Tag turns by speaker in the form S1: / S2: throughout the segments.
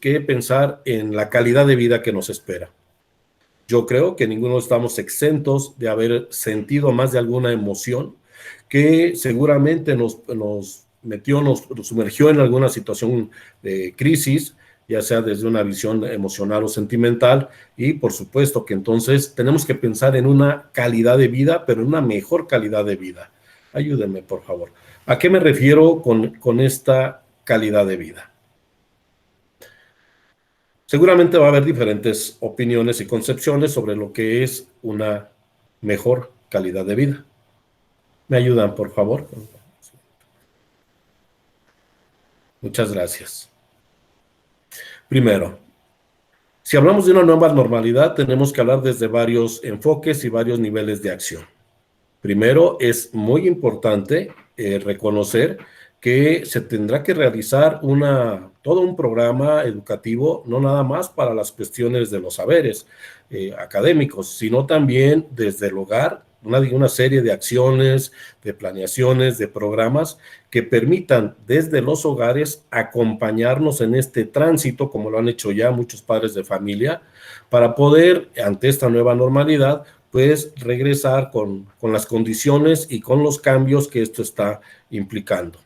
S1: que pensar en la calidad de vida que nos espera. Yo creo que ninguno estamos exentos de haber sentido más de alguna emoción que seguramente nos metió, nos sumergió en alguna situación de crisis, ya sea desde una visión emocional o sentimental, y por supuesto que entonces tenemos que pensar en una calidad de vida, pero en una mejor calidad de vida. Ayúdenme, por favor. ¿A qué me refiero con esta calidad de vida? Seguramente va a haber diferentes opiniones y concepciones sobre lo que es una mejor calidad de vida. ¿Me ayudan, por favor? Muchas gracias. Primero, si hablamos de una nueva normalidad, tenemos que hablar desde varios enfoques y varios niveles de acción. Primero, es muy importante reconocer que se tendrá que realizar todo un programa educativo, no nada más para las cuestiones de los saberes académicos, sino también desde el hogar, una serie de acciones, de planeaciones, de programas que permitan desde los hogares acompañarnos en este tránsito, como lo han hecho ya muchos padres de familia, para poder, ante esta nueva normalidad, pues regresar con las condiciones y con los cambios que esto está implicando.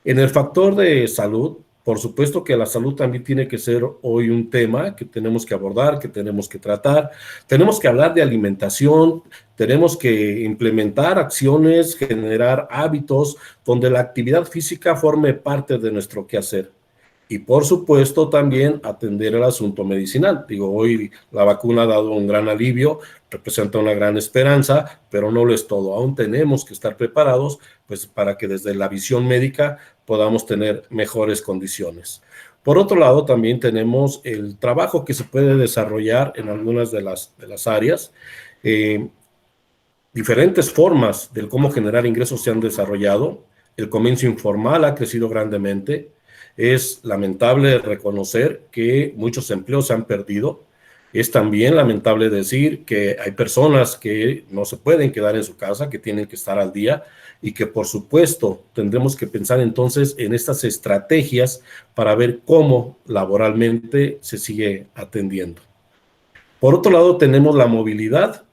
S1: En el factor de salud, por supuesto que la salud también tiene que ser hoy un tema que tenemos que abordar, que tenemos que tratar. Tenemos que hablar de alimentación, tenemos que implementar acciones, generar hábitos donde la actividad física forme parte de nuestro quehacer. Y por supuesto también atender el asunto medicinal. Digo, hoy la vacuna ha dado un gran alivio, representa una gran esperanza, pero no lo es todo. Aún tenemos que estar preparados pues, para que desde la visión médica podamos tener mejores condiciones. Por otro lado, también tenemos el trabajo que se puede desarrollar en algunas de las áreas. Diferentes formas de cómo generar ingresos se han desarrollado. El comercio informal ha crecido grandemente. Es lamentable reconocer que muchos empleos se han perdido. Es también lamentable decir que hay personas que no se pueden quedar en su casa, que tienen que estar al día y que por supuesto tendremos que pensar entonces en estas estrategias para ver cómo laboralmente se sigue atendiendo. Por otro lado, tenemos la movilidad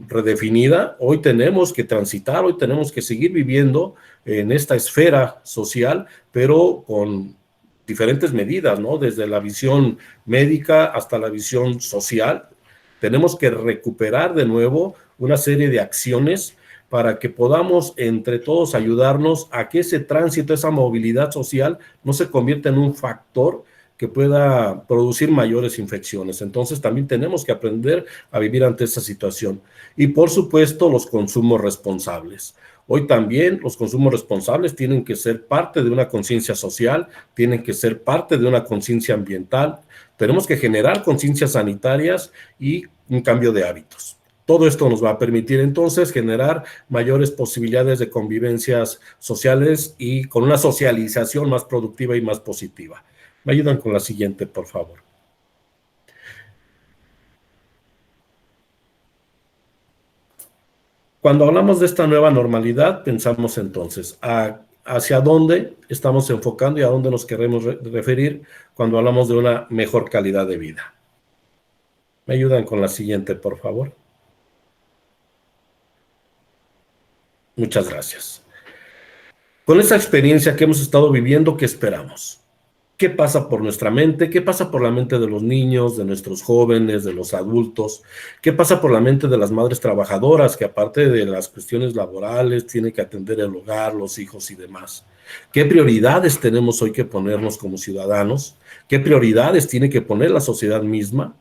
S1: redefinida. Hoy tenemos que transitar, hoy tenemos que seguir viviendo en esta esfera social, pero con diferentes medidas, ¿no? Desde la visión médica hasta la visión social. Tenemos que recuperar de nuevo una serie de acciones para que podamos entre todos ayudarnos a que ese tránsito, esa movilidad social, no se convierta en un factor que pueda producir mayores infecciones. Entonces también tenemos que aprender a vivir ante esa situación. Y por supuesto los consumos responsables. Hoy también los consumos responsables tienen que ser parte de una conciencia social, tienen que ser parte de una conciencia ambiental. Tenemos que generar conciencias sanitarias y un cambio de hábitos. Todo esto nos va a permitir entonces generar mayores posibilidades de convivencias sociales y con una socialización más productiva y más positiva. Me ayudan con la siguiente, por favor. Cuando hablamos de esta nueva normalidad, pensamos entonces hacia dónde estamos enfocando y a dónde nos queremos referir cuando hablamos de una mejor calidad de vida. Me ayudan con la siguiente, por favor. Muchas gracias. Con esta experiencia que hemos estado viviendo, ¿qué esperamos? ¿Qué pasa por nuestra mente? ¿Qué pasa por la mente de los niños, de nuestros jóvenes, de los adultos? ¿Qué pasa por la mente de las madres trabajadoras que aparte de las cuestiones laborales tienen que atender el hogar, los hijos y demás? ¿Qué prioridades tenemos hoy que ponernos como ciudadanos? ¿Qué prioridades tiene que poner la sociedad misma?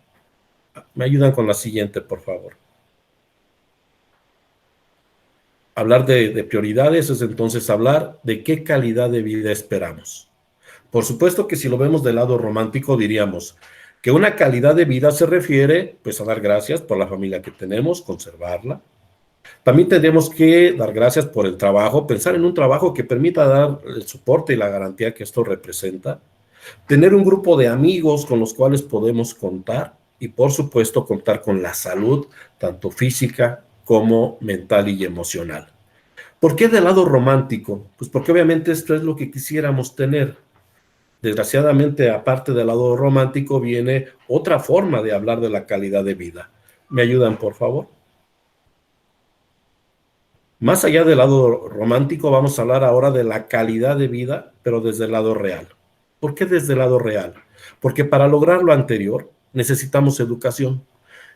S1: Me ayudan con la siguiente, por favor. Hablar de prioridades es entonces hablar de qué calidad de vida esperamos. Por supuesto que si lo vemos del lado romántico diríamos que una calidad de vida se refiere pues a dar gracias por la familia que tenemos, conservarla. También tendremos que dar gracias por el trabajo, pensar en un trabajo que permita dar el soporte y la garantía que esto representa. Tener un grupo de amigos con los cuales podemos contar y por supuesto contar con la salud, tanto física como mental y emocional. ¿Por qué del lado romántico? Pues porque obviamente esto es lo que quisiéramos tener. Desgraciadamente, aparte del lado romántico, viene otra forma de hablar de la calidad de vida. ¿Me ayudan, por favor? Más allá del lado romántico, vamos a hablar ahora de la calidad de vida, pero desde el lado real. ¿Por qué desde el lado real? Porque para lograr lo anterior necesitamos educación.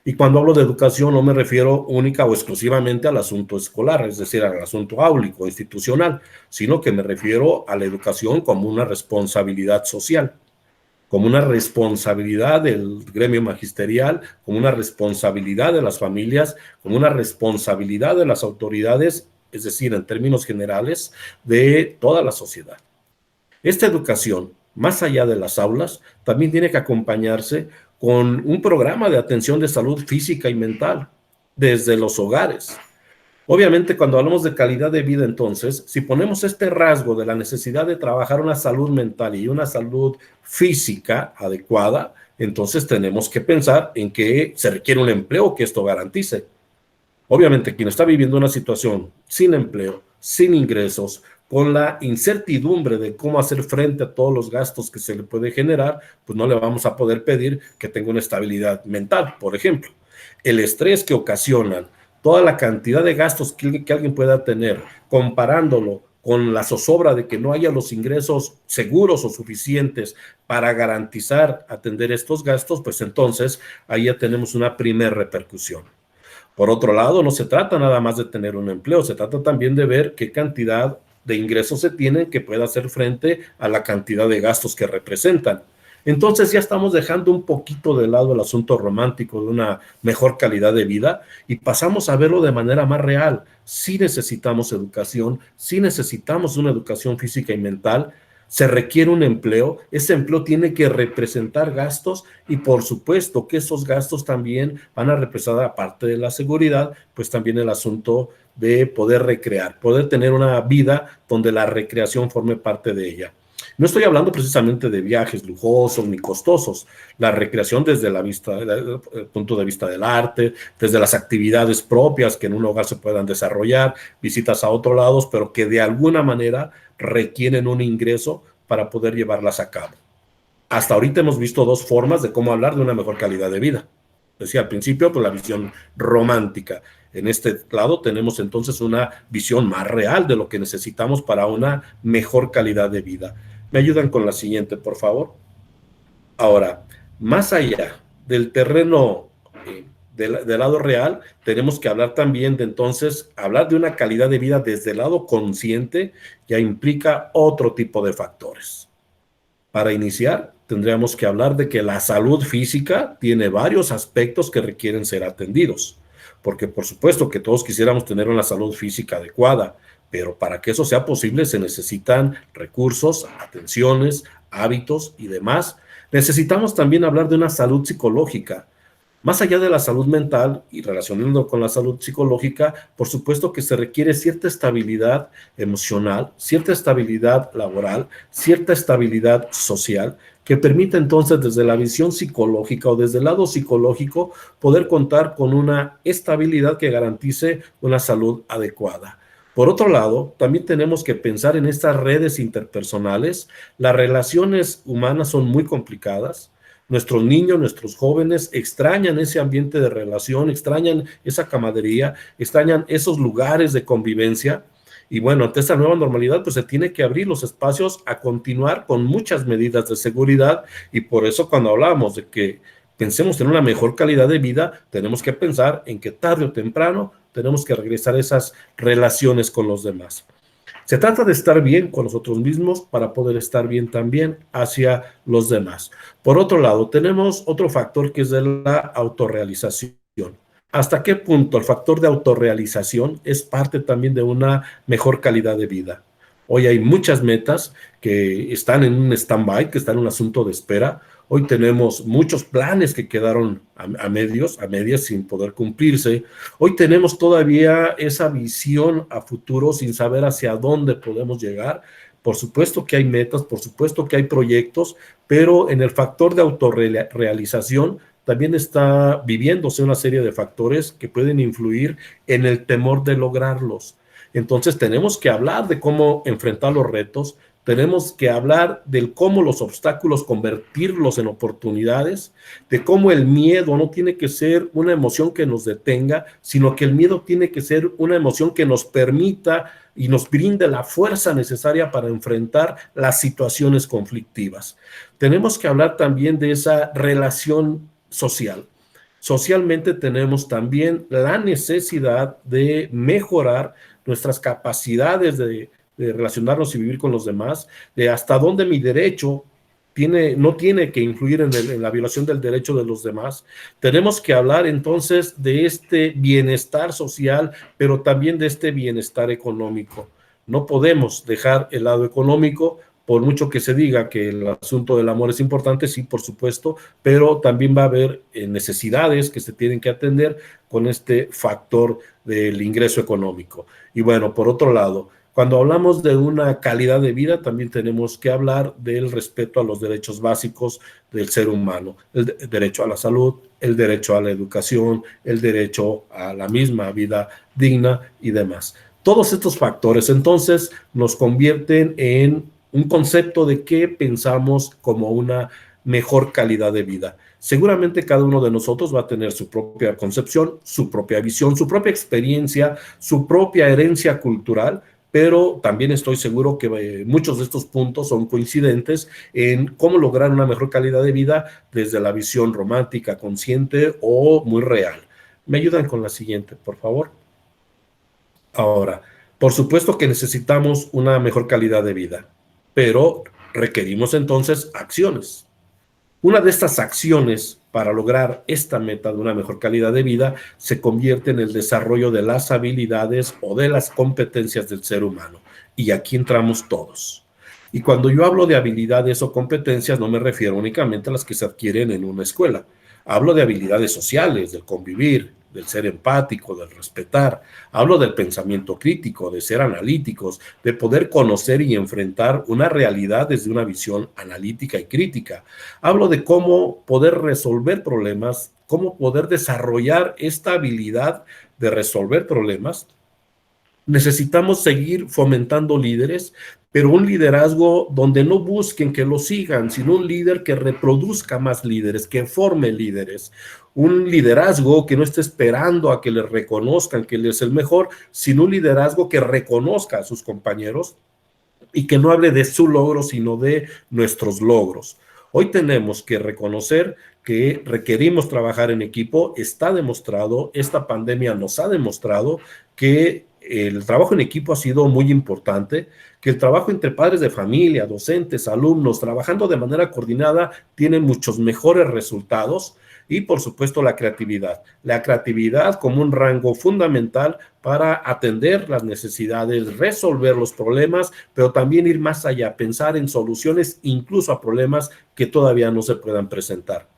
S1: Y cuando hablo de educación no me refiero única o exclusivamente al asunto escolar, es decir, al asunto áulico, institucional, sino que me refiero a la educación como una responsabilidad social, como una responsabilidad del gremio magisterial, como una responsabilidad de las familias, como una responsabilidad de las autoridades, es decir, en términos generales, de toda la sociedad. Esta educación, más allá de las aulas, también tiene que acompañarse con un programa de atención de salud física y mental desde los hogares. Obviamente, cuando hablamos de calidad de vida, entonces, si ponemos este rasgo de la necesidad de trabajar una salud mental y una salud física adecuada, entonces tenemos que pensar en que se requiere un empleo que esto garantice. Obviamente, quien está viviendo una situación sin empleo, sin ingresos, con la incertidumbre de cómo hacer frente a todos los gastos que se le puede generar, pues no le vamos a poder pedir que tenga una estabilidad mental, por ejemplo. El estrés que ocasionan, toda la cantidad de gastos que alguien pueda tener, comparándolo con la zozobra de que no haya los ingresos seguros o suficientes para garantizar atender estos gastos, pues entonces ahí ya tenemos una primera repercusión. Por otro lado, no se trata nada más de tener un empleo, se trata también de ver qué cantidad de ingresos se tienen que pueda hacer frente a la cantidad de gastos que representan. Entonces ya estamos dejando un poquito de lado el asunto romántico de una mejor calidad de vida y pasamos a verlo de manera más real. Sí necesitamos educación, sí necesitamos una educación física y mental, se requiere un empleo, ese empleo tiene que representar gastos y por supuesto que esos gastos también van a representar, aparte de la seguridad, pues también el asunto de poder recrear, poder tener una vida donde la recreación forme parte de ella. No estoy hablando precisamente de viajes lujosos ni costosos, la recreación desde el punto de vista del arte, desde las actividades propias que en un hogar se puedan desarrollar, visitas a otros lados, pero que de alguna manera requieren un ingreso para poder llevarlas a cabo. Hasta ahorita hemos visto dos formas de cómo hablar de una mejor calidad de vida. Decía al principio, pues la visión romántica. En este lado tenemos entonces una visión más real de lo que necesitamos para una mejor calidad de vida. ¿Me ayudan con la siguiente, por favor? Ahora, más allá del terreno del lado real, tenemos que hablar también de entonces, hablar de una calidad de vida desde el lado consciente ya implica otro tipo de factores. Para iniciar, tendríamos que hablar de que la salud física tiene varios aspectos que requieren ser atendidos, porque por supuesto que todos quisiéramos tener una salud física adecuada, pero para que eso sea posible se necesitan recursos, atenciones, hábitos y demás. Necesitamos también hablar de una salud psicológica. Más allá de la salud mental y relacionando con la salud psicológica, por supuesto que se requiere cierta estabilidad emocional, cierta estabilidad laboral, cierta estabilidad social, que permita entonces desde la visión psicológica o desde el lado psicológico poder contar con una estabilidad que garantice una salud adecuada. Por otro lado, también tenemos que pensar en estas redes interpersonales. Las relaciones humanas son muy complicadas. Nuestros niños, nuestros jóvenes extrañan ese ambiente de relación, extrañan esa camaradería, extrañan esos lugares de convivencia. Y bueno, ante esta nueva normalidad, pues se tiene que abrir los espacios a continuar con muchas medidas de seguridad. Y por eso cuando hablamos de que pensemos en una mejor calidad de vida, tenemos que pensar en que tarde o temprano tenemos que regresar a esas relaciones con los demás. Se trata de estar bien con nosotros mismos para poder estar bien también hacia los demás. Por otro lado, tenemos otro factor que es de la autorrealización. ¿Hasta qué punto el factor de autorrealización es parte también de una mejor calidad de vida? Hoy hay muchas metas que están en un stand-by, que están en un asunto de espera. Hoy tenemos muchos planes que quedaron a medias sin poder cumplirse. Hoy tenemos todavía esa visión a futuro sin saber hacia dónde podemos llegar. Por supuesto que hay metas, por supuesto que hay proyectos, pero en el factor de autorrealización también está viviéndose una serie de factores que pueden influir en el temor de lograrlos. Entonces tenemos que hablar de cómo enfrentar los retos, Tenemos que hablar del cómo los obstáculos convertirlos en oportunidades, de cómo el miedo no tiene que ser una emoción que nos detenga, sino que el miedo tiene que ser una emoción que nos permita y nos brinde la fuerza necesaria para enfrentar las situaciones conflictivas. Tenemos que hablar también de esa relación social. Socialmente tenemos también la necesidad de mejorar nuestras capacidades de relacionarnos y vivir con los demás, de hasta dónde mi derecho no tiene que influir en la violación del derecho de los demás. Tenemos que hablar entonces de este bienestar social, pero también de este bienestar económico. No podemos dejar el lado económico, por mucho que se diga que el asunto del amor es importante, sí, por supuesto, pero también va a haber necesidades que se tienen que atender con este factor del ingreso económico. Y bueno, por otro lado, cuando hablamos de una calidad de vida, también tenemos que hablar del respeto a los derechos básicos del ser humano, el derecho a la salud, el derecho a la educación, el derecho a la misma vida digna y demás. Todos estos factores entonces nos convierten en un concepto de qué pensamos como una mejor calidad de vida. Seguramente cada uno de nosotros va a tener su propia concepción, su propia visión, su propia experiencia, su propia herencia cultural, pero también estoy seguro que muchos de estos puntos son coincidentes en cómo lograr una mejor calidad de vida desde la visión romántica, consciente o muy real. ¿Me ayudan con la siguiente, por favor? Ahora, por supuesto que necesitamos una mejor calidad de vida, pero requerimos entonces acciones. Una de estas acciones para lograr esta meta de una mejor calidad de vida se convierte en el desarrollo de las habilidades o de las competencias del ser humano. Y aquí entramos todos. Y cuando yo hablo de habilidades o competencias, no me refiero únicamente a las que se adquieren en una escuela. Hablo de habilidades sociales, del convivir, del ser empático, del respetar. Hablo del pensamiento crítico, de ser analíticos, de poder conocer y enfrentar una realidad desde una visión analítica y crítica. Hablo de cómo poder resolver problemas, cómo poder desarrollar esta habilidad de resolver problemas. Necesitamos seguir fomentando líderes, pero un liderazgo donde no busquen que lo sigan, sino un líder que reproduzca más líderes, que forme líderes. Un liderazgo que no esté esperando a que le reconozcan que él es el mejor, sino un liderazgo que reconozca a sus compañeros y que no hable de su logro, sino de nuestros logros. Hoy tenemos que reconocer que requerimos trabajar en equipo. Está demostrado, esta pandemia nos ha demostrado que el trabajo en equipo ha sido muy importante, que el trabajo entre padres de familia, docentes, alumnos, trabajando de manera coordinada, tiene muchos mejores resultados. Y por supuesto la creatividad como un rango fundamental para atender las necesidades, resolver los problemas, pero también ir más allá, pensar en soluciones incluso a problemas que todavía no se puedan presentar.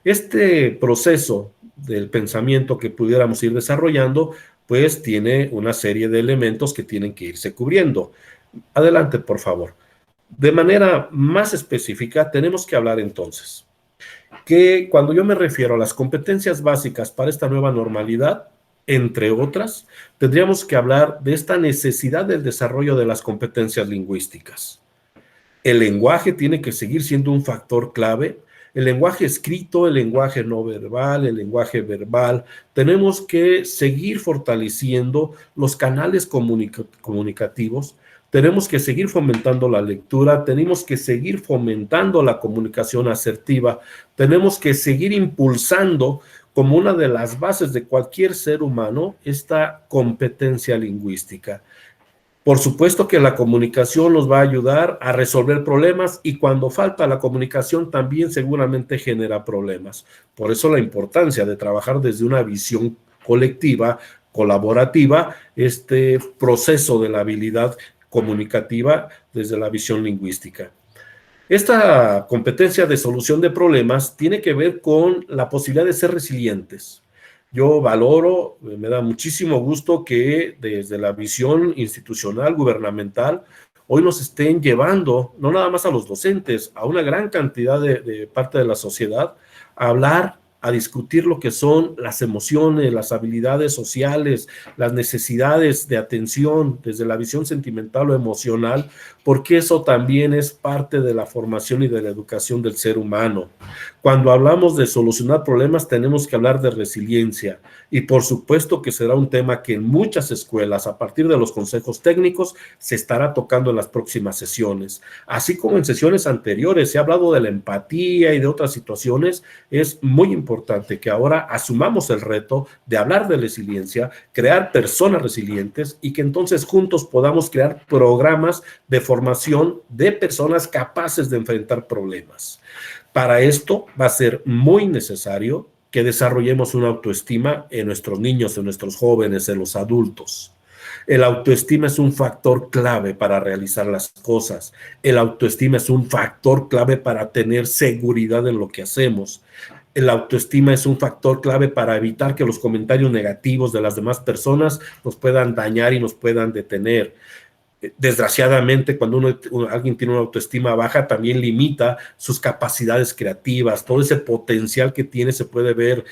S1: Este proceso del pensamiento que pudiéramos ir desarrollando, pues tiene una serie de elementos que tienen que irse cubriendo. Adelante, por favor. De manera más específica, tenemos que hablar entonces que cuando yo me refiero a las competencias básicas para esta nueva normalidad, entre otras, tendríamos que hablar de esta necesidad del desarrollo de las competencias lingüísticas. El lenguaje tiene que seguir siendo un factor clave. El lenguaje escrito, el lenguaje no verbal, el lenguaje verbal. Tenemos que seguir fortaleciendo los canales comunicativos. Tenemos que seguir fomentando la lectura, tenemos que seguir fomentando la comunicación asertiva, tenemos que seguir impulsando como una de las bases de cualquier ser humano esta competencia lingüística. Por supuesto que la comunicación nos va a ayudar a resolver problemas y cuando falta la comunicación también seguramente genera problemas. Por eso la importancia de trabajar desde una visión colectiva, colaborativa, este proceso de la habilidad comunicativa desde la visión lingüística. Esta competencia de solución de problemas tiene que ver con la posibilidad de ser resilientes. Yo valoro, me da muchísimo gusto que desde la visión institucional, gubernamental, hoy nos estén llevando, no nada más a los docentes, a una gran cantidad de parte de la sociedad, a hablar, a discutir lo que son las emociones, las habilidades sociales, las necesidades de atención desde la visión sentimental o emocional, porque eso también es parte de la formación y de la educación del ser humano. Cuando hablamos de solucionar problemas, tenemos que hablar de resiliencia, y por supuesto que será un tema que en muchas escuelas, a partir de los consejos técnicos, se estará tocando en las próximas sesiones. Así como en sesiones anteriores se ha hablado de la empatía y de otras situaciones, es muy importante que ahora asumamos el reto de hablar de resiliencia, crear personas resilientes, y que entonces juntos podamos crear programas de formación de personas capaces de enfrentar problemas. Para esto va a ser muy necesario que desarrollemos una autoestima en nuestros niños, en nuestros jóvenes, en los adultos. El autoestima es un factor clave para realizar las cosas. El autoestima es un factor clave para tener seguridad en lo que hacemos. El autoestima es un factor clave para evitar que los comentarios negativos de las demás personas nos puedan dañar y nos puedan detener. Desgraciadamente, cuando alguien tiene una autoestima baja, también limita sus capacidades creativas. Todo ese potencial que tiene se puede ver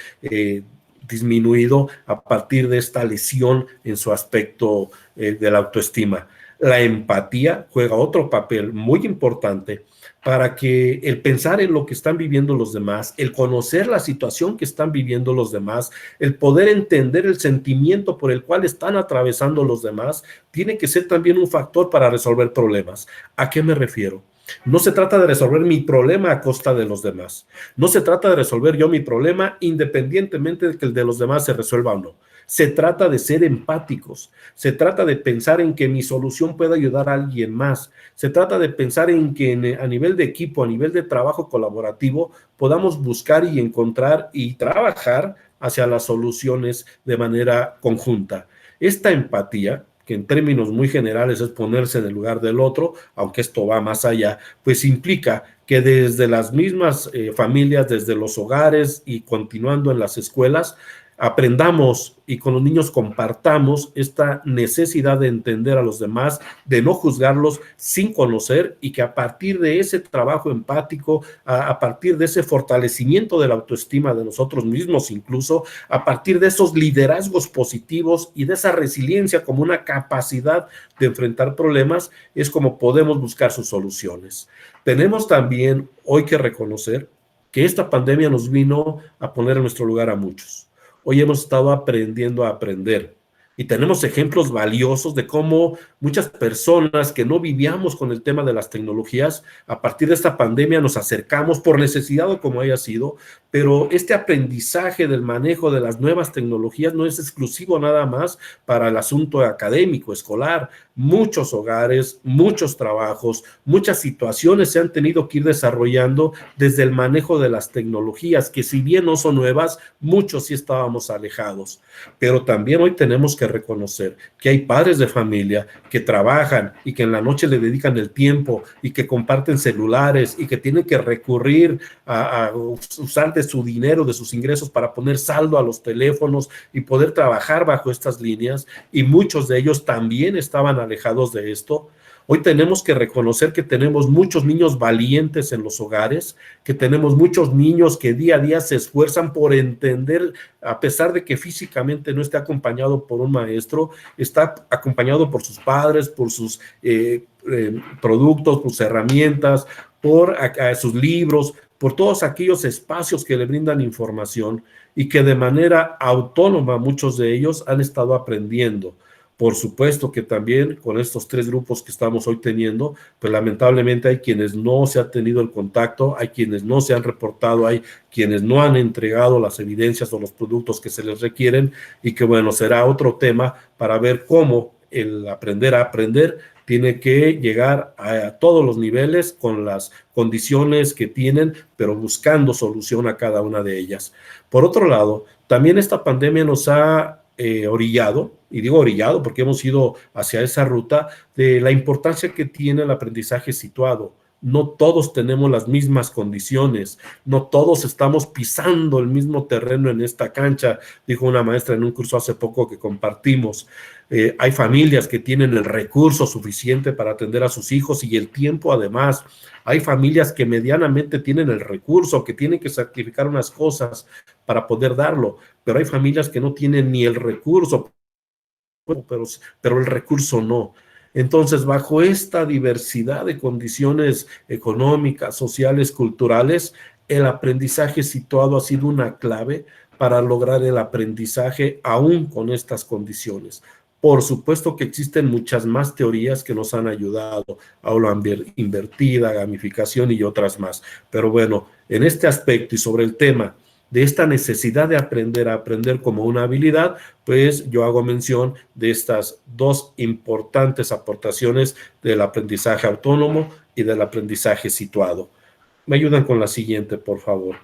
S1: disminuido a partir de esta lesión en su aspecto de la autoestima. La empatía juega otro papel muy importante para que el pensar en lo que están viviendo los demás, el conocer la situación que están viviendo los demás, el poder entender el sentimiento por el cual están atravesando los demás, tiene que ser también un factor para resolver problemas. ¿A qué me refiero? No se trata de resolver mi problema a costa de los demás. No se trata de resolver yo mi problema independientemente de que el de los demás se resuelva o no. Se trata de ser empáticos. Se trata de pensar en que mi solución pueda ayudar a alguien más. Se trata de pensar en que a nivel de equipo, a nivel de trabajo colaborativo, podamos buscar y encontrar y trabajar hacia las soluciones de manera conjunta. Esta empatía, que en términos muy generales es ponerse en el lugar del otro, aunque esto va más allá, pues implica que desde las mismas familias, desde los hogares y continuando en las escuelas, aprendamos y con los niños compartamos esta necesidad de entender a los demás, de no juzgarlos sin conocer, y que a partir de ese trabajo empático, a partir de ese fortalecimiento de la autoestima de nosotros mismos, incluso a partir de esos liderazgos positivos y de esa resiliencia como una capacidad de enfrentar problemas, es como podemos buscar sus soluciones. Tenemos también hoy que reconocer que esta pandemia nos vino a poner en nuestro lugar a muchos. Hoy hemos estado aprendiendo a aprender y tenemos ejemplos valiosos de cómo muchas personas que no vivíamos con el tema de las tecnologías, a partir de esta pandemia nos acercamos por necesidad o como haya sido, pero este aprendizaje del manejo de las nuevas tecnologías no es exclusivo nada más para el asunto académico, escolar. Muchos hogares, muchos trabajos, muchas situaciones se han tenido que ir desarrollando desde el manejo de las tecnologías, que si bien no son nuevas, muchos sí estábamos alejados. Pero también hoy tenemos que reconocer que hay padres de familia que trabajan y que en la noche le dedican el tiempo y que comparten celulares y que tienen que recurrir a usar de su dinero, de sus ingresos para poner saldo a los teléfonos y poder trabajar bajo estas líneas, y muchos de ellos también estaban alejados de esto. Hoy tenemos que reconocer que tenemos muchos niños valientes en los hogares, que tenemos muchos niños que día a día se esfuerzan por entender, a pesar de que físicamente no esté acompañado por un maestro, está acompañado por sus padres, por sus productos, por sus herramientas, por sus libros, por todos aquellos espacios que le brindan información, y que de manera autónoma muchos de ellos han estado aprendiendo. Por supuesto que también con estos 3 grupos que estamos hoy teniendo, pues lamentablemente hay quienes no se ha tenido el contacto, hay quienes no se han reportado, hay quienes no han entregado las evidencias o los productos que se les requieren, y que bueno, será otro tema para ver cómo el aprender a aprender tiene que llegar a todos los niveles con las condiciones que tienen, pero buscando solución a cada una de ellas. Por otro lado, también esta pandemia nos ha orillado, y digo orillado porque hemos ido hacia esa ruta, de la importancia que tiene el aprendizaje situado. no todos tenemos las mismas condiciones, no todos estamos pisando el mismo terreno en esta cancha, dijo una maestra en un curso hace poco que compartimos. Hay familias que tienen el recurso suficiente para atender a sus hijos y el tiempo además. Hay familias que medianamente tienen el recurso, que tienen que sacrificar unas cosas para poder darlo, pero hay familias que no tienen ni el recurso, pero el recurso no. Entonces, bajo esta diversidad de condiciones económicas, sociales, culturales, el aprendizaje situado ha sido una clave para lograr el aprendizaje aún con estas condiciones. Por supuesto que existen muchas más teorías que nos han ayudado, aula invertida, gamificación y otras más. Pero bueno, en este aspecto y sobre el tema de esta necesidad de aprender a aprender como una habilidad, pues yo hago mención de estas dos importantes aportaciones del aprendizaje autónomo y del aprendizaje situado. Me ayudan con la siguiente, por favor.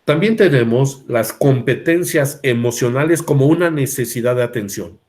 S1: También tenemos las competencias emocionales como una necesidad de atención.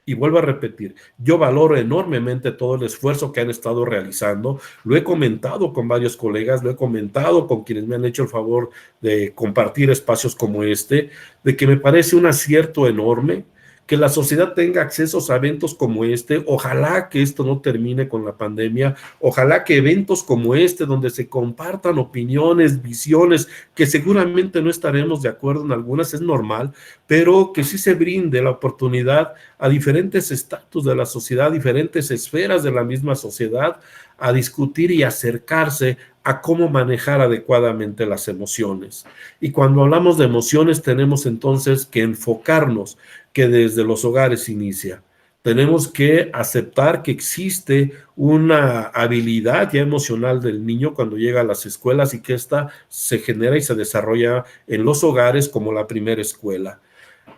S1: Y vuelvo a repetir, yo valoro enormemente todo el esfuerzo que han estado realizando. Lo he comentado con varios colegas, lo he comentado con quienes me han hecho el favor de compartir espacios como este, de que me parece un acierto enorme que la sociedad tenga accesos a eventos como este. Ojalá que esto no termine con la pandemia, ojalá que eventos como este, donde se compartan opiniones, visiones, que seguramente no estaremos de acuerdo en algunas, es normal, pero que sí se brinde la oportunidad a diferentes estatus de la sociedad, diferentes esferas de la misma sociedad, a discutir y acercarse a cómo manejar adecuadamente las emociones. Y cuando hablamos de emociones, tenemos entonces que enfocarnos que desde los hogares inicia. Tenemos que aceptar que existe una habilidad ya emocional del niño cuando llega a las escuelas y que ésta se genera y se desarrolla en los hogares como la primera escuela.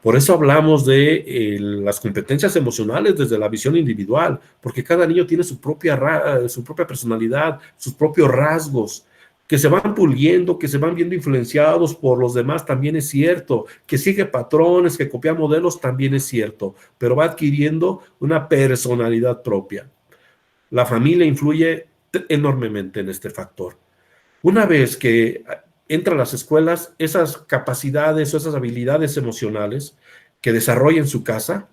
S1: Por eso hablamos de las competencias emocionales desde la visión individual, porque cada niño tiene su propia personalidad, sus propios rasgos, que se van puliendo, que se van viendo influenciados por los demás, también es cierto, que sigue patrones, que copia modelos, también es cierto, pero va adquiriendo una personalidad propia. La familia influye enormemente en este factor. Una vez que entra a las escuelas, esas capacidades o esas habilidades emocionales que desarrolla en su casa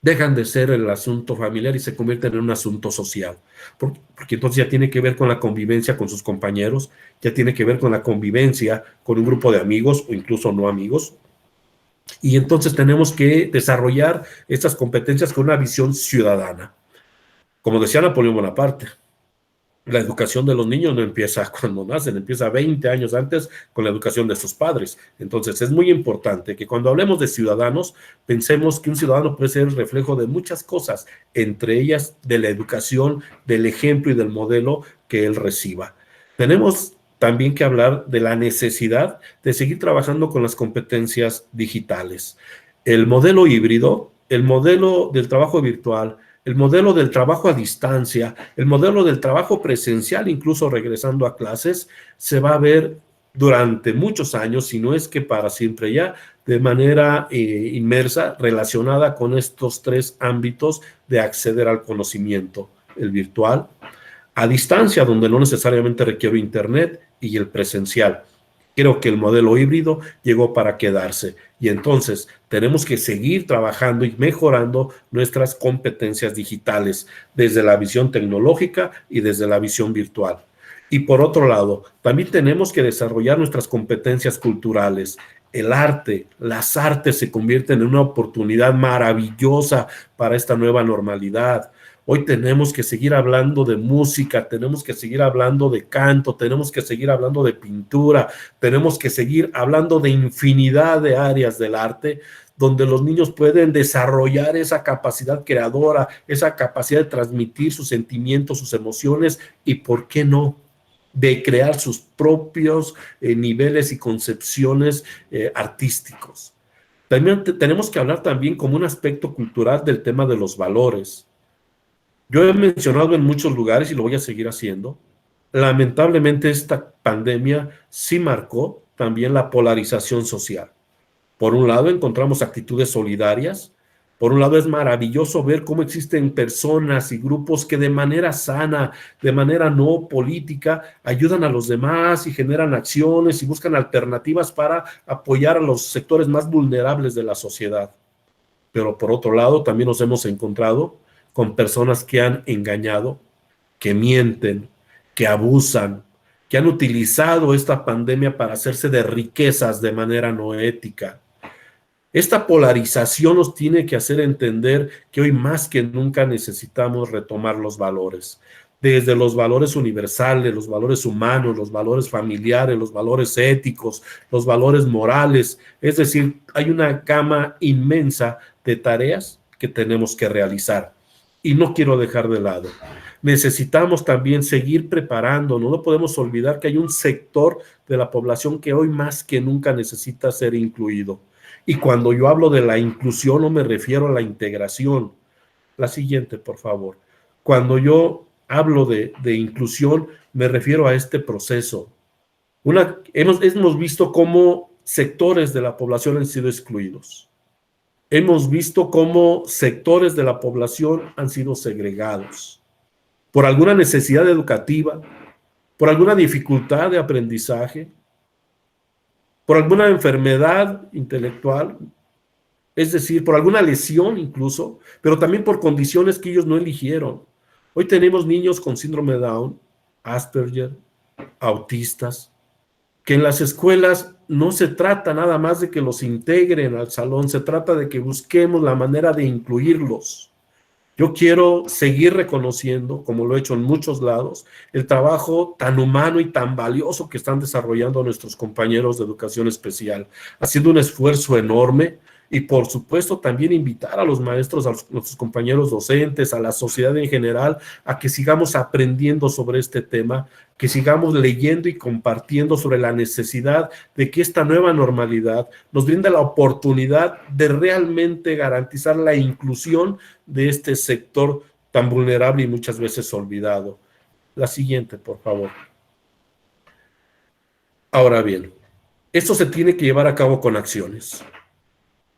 S1: dejan de ser el asunto familiar y se convierten en un asunto social, porque entonces ya tiene que ver con la convivencia con sus compañeros, ya tiene que ver con la convivencia con un grupo de amigos o incluso no amigos, y entonces tenemos que desarrollar estas competencias con una visión ciudadana. Como decía Napoleón Bonaparte, la educación de los niños no empieza cuando nacen, empieza 20 años antes con la educación de sus padres. Entonces es muy importante que cuando hablemos de ciudadanos, pensemos que un ciudadano puede ser el reflejo de muchas cosas, entre ellas de la educación, del ejemplo y del modelo que él reciba. Tenemos también que hablar de la necesidad de seguir trabajando con las competencias digitales. El modelo híbrido, el modelo del trabajo virtual, el modelo del trabajo a distancia, el modelo del trabajo presencial, incluso regresando a clases, se va a ver durante muchos años, si no es que para siempre ya, de manera inmersa, relacionada con estos tres ámbitos de acceder al conocimiento: el virtual, a distancia, donde no necesariamente requiero internet, y el presencial. Creo que el modelo híbrido llegó para quedarse y entonces tenemos que seguir trabajando y mejorando nuestras competencias digitales desde la visión tecnológica y desde la visión virtual. Y por otro lado, también tenemos que desarrollar nuestras competencias culturales. El arte, las artes se convierten en una oportunidad maravillosa para esta nueva normalidad. Hoy tenemos que seguir hablando de música, tenemos que seguir hablando de canto, tenemos que seguir hablando de pintura, tenemos que seguir hablando de infinidad de áreas del arte donde los niños pueden desarrollar esa capacidad creadora, esa capacidad de transmitir sus sentimientos, sus emociones y, ¿por qué no?, de crear sus propios niveles y concepciones artísticos. También tenemos que hablar también como un aspecto cultural del tema de los valores. Yo he mencionado en muchos lugares y lo voy a seguir haciendo. Lamentablemente esta pandemia sí marcó también la polarización social. Por un lado encontramos actitudes solidarias Por un lado es maravilloso ver cómo existen personas y grupos que de manera sana, de manera no política, ayudan a los demás y generan acciones y buscan alternativas para apoyar a los sectores más vulnerables de la sociedad. Pero por otro lado también nos hemos encontrado con personas que han engañado, que mienten, que abusan, que han utilizado esta pandemia para hacerse de riquezas de manera no ética. Esta polarización nos tiene que hacer entender que hoy más que nunca necesitamos retomar los valores, desde los valores universales, los valores humanos, los valores familiares, los valores éticos, los valores morales. Es decir, hay una gama inmensa de tareas que tenemos que realizar. Y no quiero dejar de lado. Necesitamos también seguir preparándonos. No podemos olvidar que hay un sector de la población que hoy más que nunca necesita ser incluido. Y cuando yo hablo de la inclusión, no me refiero a la integración. La siguiente, por favor. Cuando yo hablo de inclusión, me refiero a este proceso. Hemos visto cómo sectores de la población han sido excluidos. Hemos visto cómo sectores de la población han sido segregados por alguna necesidad educativa, por alguna dificultad de aprendizaje, por alguna enfermedad intelectual, es decir, por alguna lesión incluso, pero también por condiciones que ellos no eligieron. Hoy tenemos niños con síndrome de Down, Asperger, autistas, que en las escuelas no se trata nada más de que los integren al salón, se trata de que busquemos la manera de incluirlos. Yo quiero seguir reconociendo, como lo he hecho en muchos lados, el trabajo tan humano y tan valioso que están desarrollando nuestros compañeros de educación especial, haciendo un esfuerzo enorme y por supuesto también invitar a los maestros, a nuestros compañeros docentes, a la sociedad en general, a que sigamos aprendiendo sobre este tema, que sigamos leyendo y compartiendo sobre la necesidad de que esta nueva normalidad nos brinde la oportunidad de realmente garantizar la inclusión de este sector tan vulnerable y muchas veces olvidado. La siguiente, por favor. Ahora bien, esto se tiene que llevar a cabo con acciones.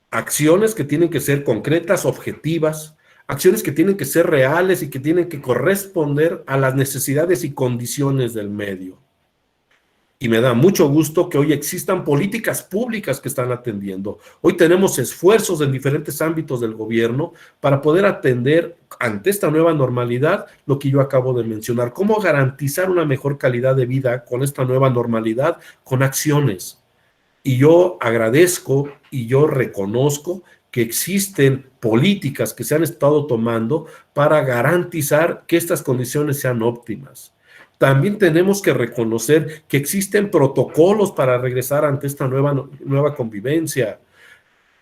S1: Acciones que tienen que ser concretas, objetivas, acciones que tienen que ser reales y que tienen que corresponder a las necesidades y condiciones del medio. Y me da mucho gusto que hoy existan políticas públicas que están atendiendo. Hoy tenemos esfuerzos en diferentes ámbitos del gobierno para poder atender ante esta nueva normalidad lo que yo acabo de mencionar. Cómo garantizar una mejor calidad de vida con esta nueva normalidad, con acciones. Y yo agradezco y yo reconozco que existen políticas que se han estado tomando para garantizar que estas condiciones sean óptimas. También tenemos que reconocer que existen protocolos para regresar ante esta nueva convivencia.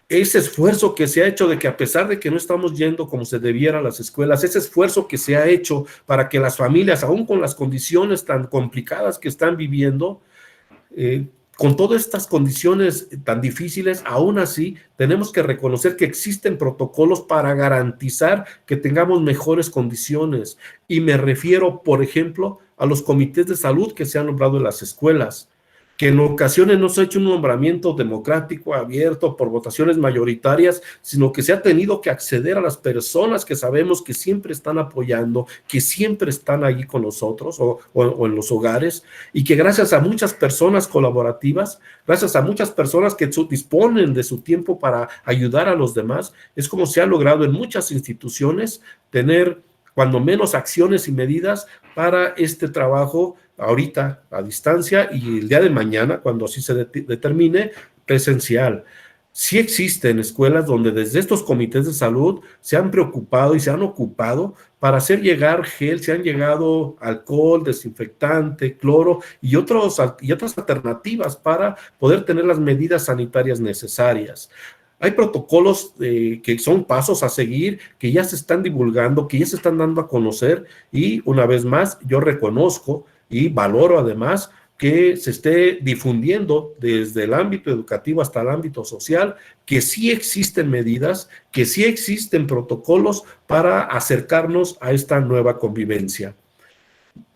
S1: Ese esfuerzo que se ha hecho de que a pesar de que no estamos yendo como se debiera a las escuelas, ese esfuerzo que se ha hecho para que las familias, aún con las condiciones tan complicadas que están viviendo, con todas estas condiciones tan difíciles, aún así tenemos que reconocer que existen protocolos para garantizar que tengamos mejores condiciones. Y me refiero, por ejemplo, a los comités de salud que se han nombrado en las escuelas, que en ocasiones no se ha hecho un nombramiento democrático, abierto, por votaciones mayoritarias, sino que se ha tenido que acceder a las personas que sabemos que siempre están apoyando, que siempre están allí con nosotros o en los hogares, y que gracias a muchas personas colaborativas, gracias a muchas personas que disponen de su tiempo para ayudar a los demás, es como se ha logrado en muchas instituciones tener cuando menos acciones y medidas para este trabajo ahorita a distancia y el día de mañana, cuando así se determine, presencial. Sí existen escuelas donde desde estos comités de salud se han preocupado y se han ocupado para hacer llegar gel, se han llegado alcohol, desinfectante, cloro y otras alternativas para poder tener las medidas sanitarias necesarias. Hay protocolos que son pasos a seguir, que ya se están divulgando, que ya se están dando a conocer y una vez más yo reconozco y valoro además que se esté difundiendo desde el ámbito educativo hasta el ámbito social, que sí existen medidas, que sí existen protocolos para acercarnos a esta nueva convivencia.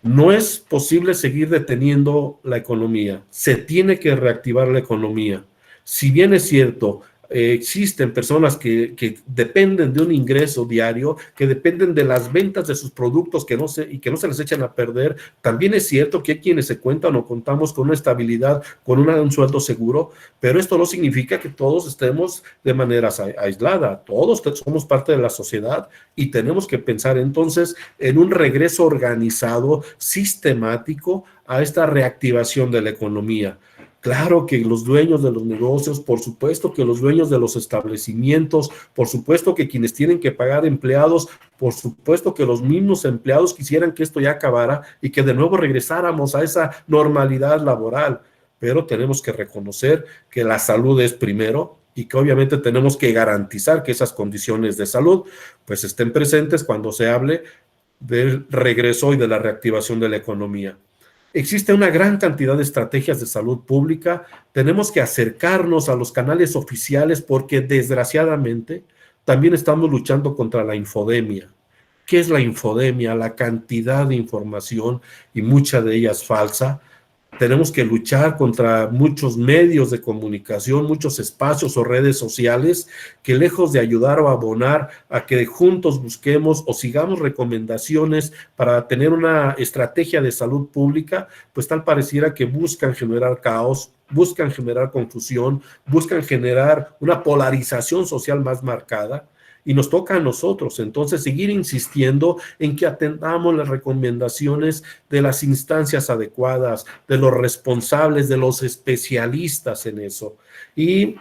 S1: No es posible seguir deteniendo la economía, se tiene que reactivar la economía. Si bien es cierto, existen personas que dependen de un ingreso diario, que dependen de las ventas de sus productos y que no se les echan a perder. También es cierto que hay quienes se cuentan o contamos con una estabilidad, con un sueldo seguro, pero esto no significa que todos estemos de manera aislada. Todos somos parte de la sociedad y tenemos que pensar entonces en un regreso organizado, sistemático a esta reactivación de la economía. Claro que los dueños de los negocios, por supuesto que los dueños de los establecimientos, por supuesto que quienes tienen que pagar empleados, por supuesto que los mismos empleados quisieran que esto ya acabara y que de nuevo regresáramos a esa normalidad laboral, pero tenemos que reconocer que la salud es primero y que obviamente tenemos que garantizar que esas condiciones de salud pues estén presentes cuando se hable del regreso y de la reactivación de la economía. Existe una gran cantidad de estrategias de salud pública. Tenemos que acercarnos a los canales oficiales porque desgraciadamente también estamos luchando contra la infodemia. ¿Qué es la infodemia? La cantidad de información y mucha de ella es falsa. Tenemos que luchar contra muchos medios de comunicación, muchos espacios o redes sociales que lejos de ayudar o abonar a que juntos busquemos o sigamos recomendaciones para tener una estrategia de salud pública, pues tal pareciera que buscan generar caos, buscan generar confusión, buscan generar una polarización social más marcada. Y nos toca a nosotros, entonces, seguir insistiendo en que atendamos las recomendaciones de las instancias adecuadas, de los responsables, de los especialistas en eso. Y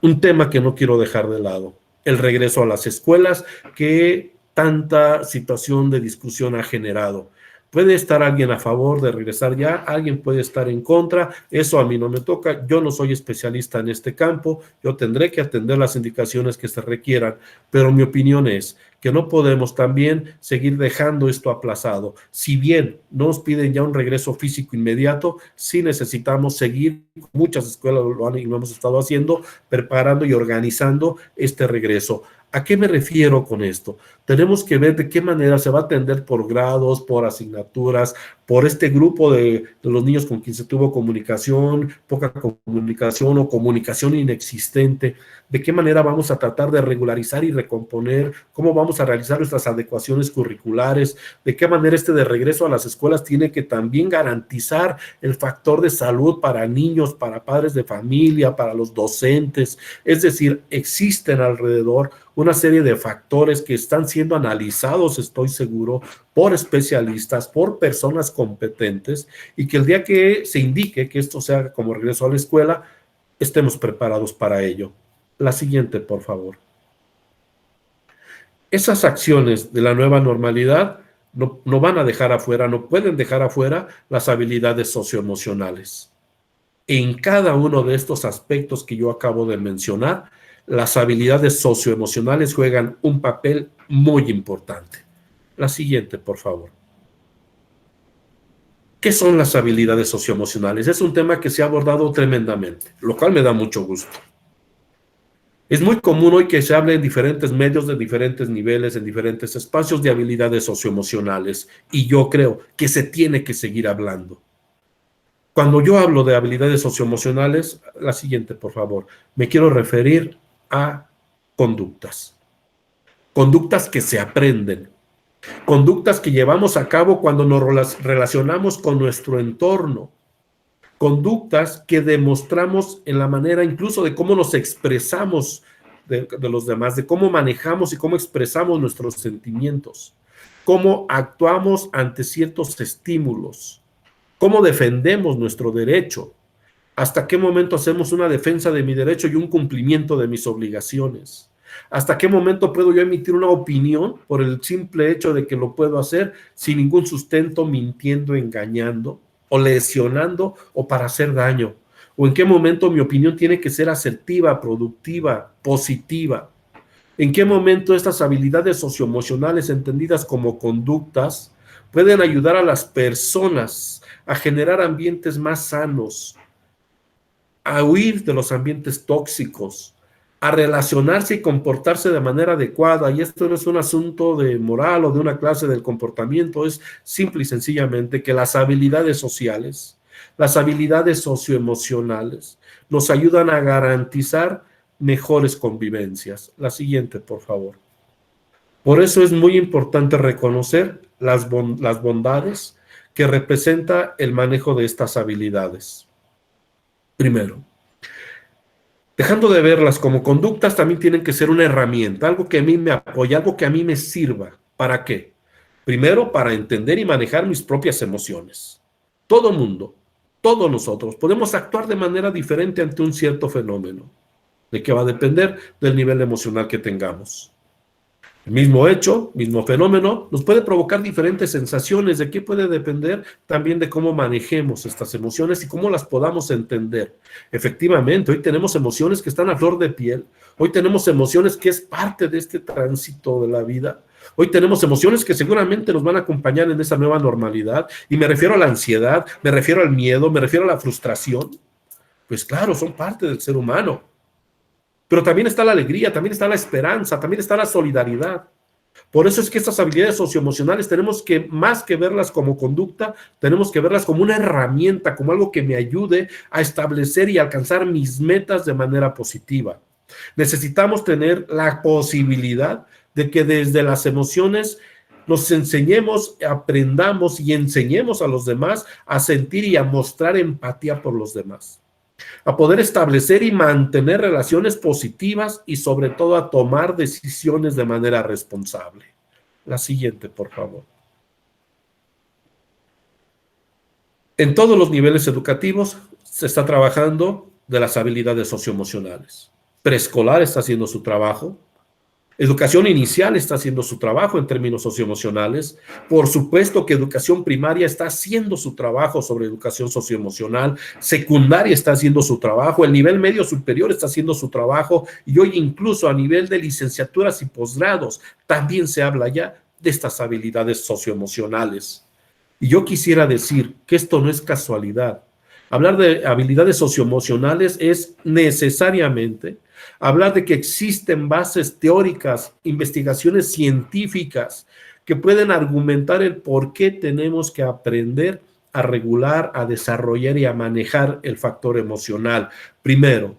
S1: un tema que no quiero dejar de lado, el regreso a las escuelas que tanta situación de discusión ha generado. Puede estar alguien a favor de regresar ya, alguien puede estar en contra, eso a mí no me toca, yo no soy especialista en este campo, yo tendré que atender las indicaciones que se requieran, pero mi opinión es que no podemos también seguir dejando esto aplazado. Si bien no nos piden ya un regreso físico inmediato, sí necesitamos seguir, muchas escuelas lo han y lo hemos estado haciendo, preparando y organizando este regreso. ¿A qué me refiero con esto? Tenemos que ver de qué manera se va a atender por grados, por asignaturas, por este grupo de los niños con quien se tuvo comunicación, poca comunicación o comunicación inexistente, de qué manera vamos a tratar de regularizar y recomponer, cómo vamos a realizar nuestras adecuaciones curriculares, de qué manera este de regreso a las escuelas tiene que también garantizar el factor de salud para niños, para padres de familia, para los docentes, es decir, existen alrededor una serie de factores que están siendo analizados, estoy seguro, por especialistas, por personas competentes, y que el día que se indique que esto sea como regreso a la escuela, estemos preparados para ello. La siguiente, por favor. Esas acciones de la nueva normalidad no van a dejar afuera, no pueden dejar afuera las habilidades socioemocionales. En cada uno de estos aspectos que yo acabo de mencionar, las habilidades socioemocionales juegan un papel muy importante. La siguiente, por favor. ¿Qué son las habilidades socioemocionales? Es un tema que se ha abordado tremendamente, lo cual me da mucho gusto. Es muy común hoy que se hable en diferentes medios de diferentes niveles, en diferentes espacios de habilidades socioemocionales, y yo creo que se tiene que seguir hablando. Cuando yo hablo de habilidades socioemocionales, la siguiente, por favor, me quiero referir a conductas. Conductas que se aprenden. Conductas que llevamos a cabo cuando nos relacionamos con nuestro entorno. Conductas que demostramos en la manera incluso de cómo nos expresamos de los demás, de cómo manejamos y cómo expresamos nuestros sentimientos, cómo actuamos ante ciertos estímulos, cómo defendemos nuestro derecho, hasta qué momento hacemos una defensa de mi derecho y un cumplimiento de mis obligaciones, hasta qué momento puedo yo emitir una opinión por el simple hecho de que lo puedo hacer sin ningún sustento, mintiendo, engañando o lesionando o para hacer daño, o en qué momento mi opinión tiene que ser asertiva, productiva, positiva. ¿En qué momento estas habilidades socioemocionales entendidas como conductas pueden ayudar a las personas a generar ambientes más sanos, a huir de los ambientes tóxicos, a relacionarse y comportarse de manera adecuada? Y esto no es un asunto de moral o de una clase del comportamiento, es simple y sencillamente que las habilidades sociales, las habilidades socioemocionales nos ayudan a garantizar mejores convivencias. La siguiente, por favor. Por eso es muy importante reconocer las bondades que representa el manejo de estas habilidades. Primero, dejando de verlas como conductas, también tienen que ser una herramienta, algo que a mí me apoye, algo que a mí me sirva. ¿Para qué? Primero, para entender y manejar mis propias emociones. Todo mundo, todos nosotros, podemos actuar de manera diferente ante un cierto fenómeno. ¿De qué va a depender? Del nivel emocional que tengamos. El mismo hecho, mismo fenómeno, nos puede provocar diferentes sensaciones. ¿De qué puede depender? También de cómo manejemos estas emociones y cómo las podamos entender. Efectivamente, hoy tenemos emociones que están a flor de piel. Hoy tenemos emociones que es parte de este tránsito de la vida. Hoy tenemos emociones que seguramente nos van a acompañar en esa nueva normalidad. Y me refiero a la ansiedad, me refiero al miedo, me refiero a la frustración. Pues claro, son parte del ser humano. Pero también está la alegría, también está la esperanza, también está la solidaridad. Por eso es que estas habilidades socioemocionales tenemos que, más que verlas como conducta, tenemos que verlas como una herramienta, como algo que me ayude a establecer y alcanzar mis metas de manera positiva. Necesitamos tener la posibilidad de que desde las emociones nos enseñemos, aprendamos y enseñemos a los demás a sentir y a mostrar empatía por los demás, a poder establecer y mantener relaciones positivas y sobre todo a tomar decisiones de manera responsable. La siguiente, por favor. En todos los niveles educativos se está trabajando de las habilidades socioemocionales. Preescolar está haciendo su trabajo. Educación inicial está haciendo su trabajo en términos socioemocionales. Por supuesto que educación primaria está haciendo su trabajo sobre educación socioemocional. Secundaria está haciendo su trabajo. El nivel medio superior está haciendo su trabajo. Y hoy incluso a nivel de licenciaturas y posgrados también se habla ya de estas habilidades socioemocionales. Y yo quisiera decir que esto no es casualidad. Hablar de habilidades socioemocionales es necesariamente hablar de que existen bases teóricas, investigaciones científicas que pueden argumentar el por qué tenemos que aprender a regular, a desarrollar y a manejar el factor emocional. Primero,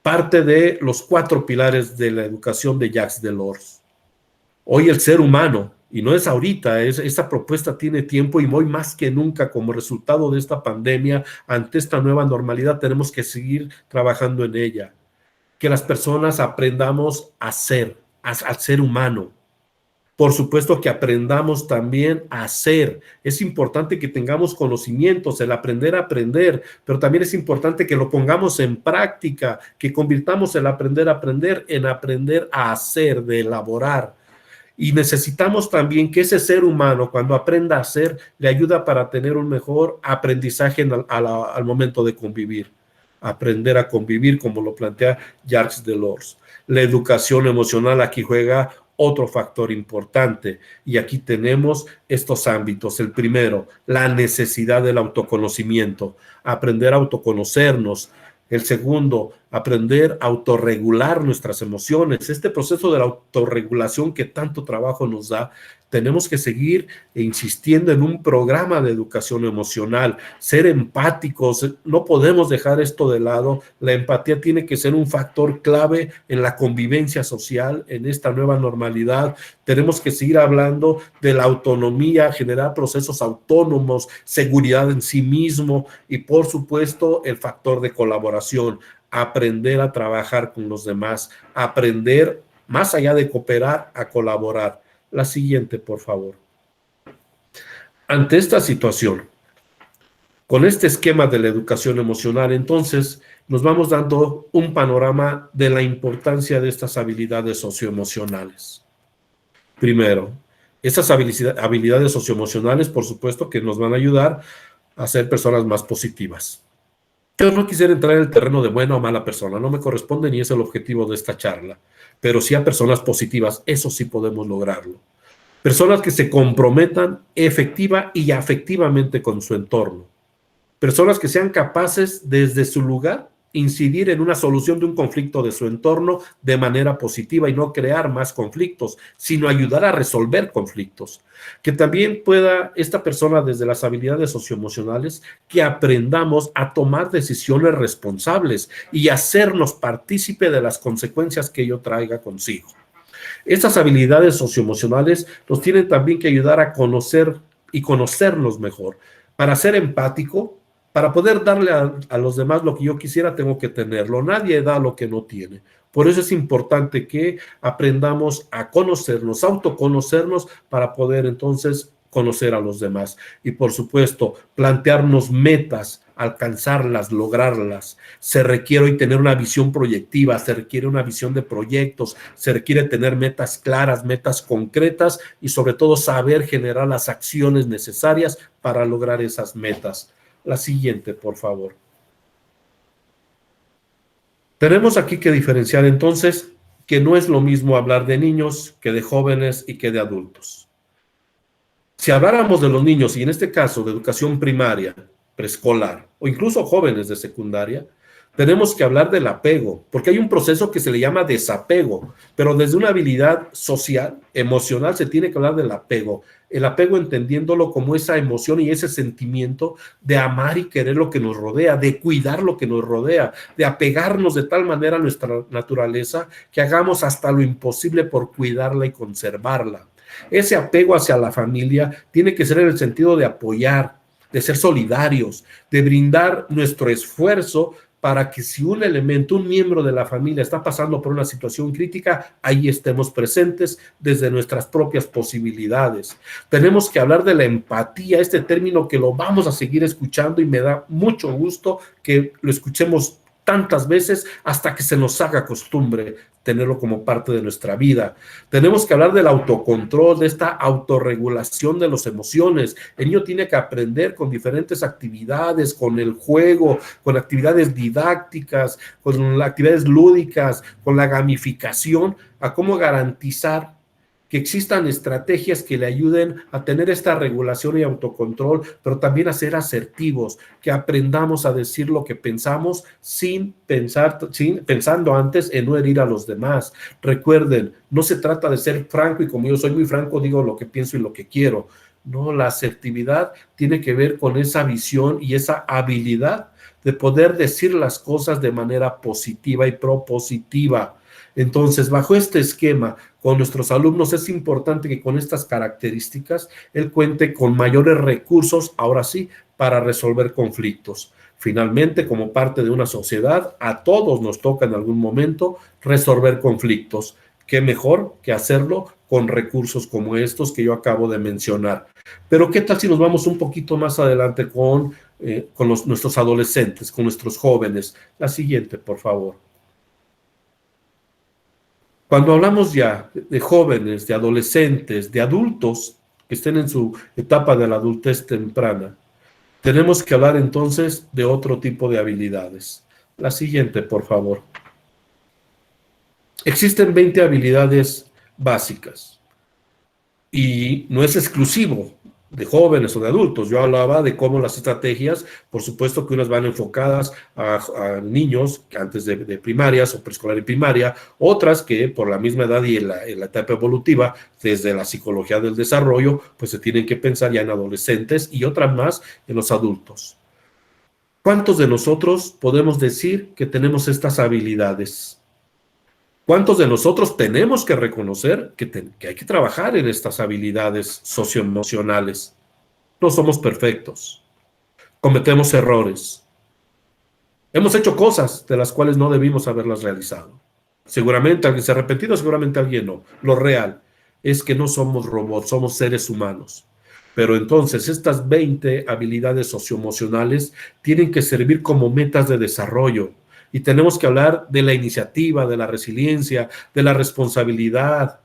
S1: parte de los 4 pilares de la educación de Jacques Delors. Hoy el ser humano, y no es ahorita, esta propuesta tiene tiempo y hoy más que nunca como resultado de esta pandemia, ante esta nueva normalidad, tenemos que seguir trabajando en ella. Que las personas aprendamos a ser, al ser humano. Por supuesto que aprendamos también a hacer. Es importante que tengamos conocimientos, el aprender a aprender, pero también es importante que lo pongamos en práctica, que convirtamos el aprender a aprender en aprender a hacer, de elaborar. Y necesitamos también que ese ser humano, cuando aprenda a hacer, le ayuda para tener un mejor aprendizaje al momento de convivir. Aprender a convivir, como lo plantea Jacques Delors. La educación emocional aquí juega otro factor importante, y aquí tenemos estos ámbitos. El primero, la necesidad del autoconocimiento, aprender a autoconocernos. El segundo, aprender a autorregular nuestras emociones. Este proceso de la autorregulación que tanto trabajo nos da, tenemos que seguir insistiendo en un programa de educación emocional, ser empáticos, no podemos dejar esto de lado. La empatía tiene que ser un factor clave en la convivencia social, en esta nueva normalidad. Tenemos que seguir hablando de la autonomía, generar procesos autónomos, seguridad en sí mismo y, por supuesto, el factor de colaboración, aprender a trabajar con los demás, aprender, más allá de cooperar, a colaborar. La siguiente, por favor. Ante esta situación, con este esquema de la educación emocional, entonces, nos vamos dando un panorama de la importancia de estas habilidades socioemocionales. Primero, estas habilidades socioemocionales, por supuesto, que nos van a ayudar a ser personas más positivas. Yo no quisiera entrar en el terreno de buena o mala persona, no me corresponde ni es el objetivo de esta charla, pero sí a personas positivas, eso sí podemos lograrlo. Personas que se comprometan efectiva y afectivamente con su entorno. Personas que sean capaces desde su lugar incidir en una solución de un conflicto de su entorno de manera positiva y no crear más conflictos, sino ayudar a resolver conflictos. Que también pueda esta persona desde las habilidades socioemocionales que aprendamos a tomar decisiones responsables y hacernos partícipe de las consecuencias que ello traiga consigo. Estas habilidades socioemocionales nos tienen también que ayudar a conocer y conocernos mejor. Para ser empático, para poder darle a los demás lo que yo quisiera, tengo que tenerlo. Nadie da lo que no tiene. Por eso es importante que aprendamos a conocernos, autoconocernos, para poder entonces conocer a los demás. Y por supuesto, plantearnos metas, alcanzarlas, lograrlas. Se requiere hoy tener una visión proyectiva, se requiere una visión de proyectos, se requiere tener metas claras, metas concretas y sobre todo saber generar las acciones necesarias para lograr esas metas. La siguiente, por favor. Tenemos aquí que diferenciar entonces que no es lo mismo hablar de niños que de jóvenes y que de adultos. Si habláramos de los niños, y en este caso de educación primaria, preescolar o incluso jóvenes de secundaria, tenemos que hablar del apego, porque hay un proceso que se le llama desapego, pero desde una habilidad social, emocional, se tiene que hablar del apego. El apego entendiéndolo como esa emoción y ese sentimiento de amar y querer lo que nos rodea, de cuidar lo que nos rodea, de apegarnos de tal manera a nuestra naturaleza que hagamos hasta lo imposible por cuidarla y conservarla. Ese apego hacia la familia tiene que ser en el sentido de apoyar, de ser solidarios, de brindar nuestro esfuerzo para que si un elemento, un miembro de la familia está pasando por una situación crítica, ahí estemos presentes desde nuestras propias posibilidades. Tenemos que hablar de la empatía, este término que lo vamos a seguir escuchando y me da mucho gusto que lo escuchemos tantas veces hasta que se nos haga costumbre tenerlo como parte de nuestra vida. Tenemos que hablar del autocontrol, de esta autorregulación de las emociones. El niño tiene que aprender con diferentes actividades, con el juego, con actividades didácticas, con actividades lúdicas, con la gamificación, a cómo garantizar que existan estrategias que le ayuden a tener esta regulación y autocontrol, pero también a ser asertivos, que aprendamos a decir lo que pensamos pensando antes en no herir a los demás. Recuerden, no se trata de ser franco y como yo soy muy franco, digo lo que pienso y lo que quiero. No, la asertividad tiene que ver con esa visión y esa habilidad de poder decir las cosas de manera positiva y propositiva. Entonces, bajo este esquema, con nuestros alumnos es importante que con estas características él cuente con mayores recursos, ahora sí, para resolver conflictos. Finalmente, como parte de una sociedad, a todos nos toca en algún momento resolver conflictos. ¿Qué mejor que hacerlo con recursos como estos que yo acabo de mencionar? Pero ¿qué tal si nos vamos un poquito más adelante con nuestros adolescentes, con nuestros jóvenes? La siguiente, por favor. Cuando hablamos ya de jóvenes, de adolescentes, de adultos que estén en su etapa de la adultez temprana, tenemos que hablar entonces de otro tipo de habilidades. La siguiente, por favor. Existen 20 habilidades básicas y no es exclusivo de jóvenes o de adultos. Yo hablaba de cómo las estrategias, por supuesto que unas van enfocadas a niños antes de primarias o preescolar y primaria, otras que por la misma edad y en la etapa evolutiva, desde la psicología del desarrollo, pues se tienen que pensar ya en adolescentes y otras más en los adultos. ¿Cuántos de nosotros podemos decir que tenemos estas habilidades? ¿Cuántos de nosotros tenemos que reconocer que hay que trabajar en estas habilidades socioemocionales? No somos perfectos. Cometemos errores. Hemos hecho cosas de las cuales no debimos haberlas realizado. Seguramente alguien se ha arrepentido, seguramente alguien no. Lo real es que no somos robots, somos seres humanos. Pero entonces estas 20 habilidades socioemocionales tienen que servir como metas de desarrollo. Y tenemos que hablar de la iniciativa, de la resiliencia, de la responsabilidad,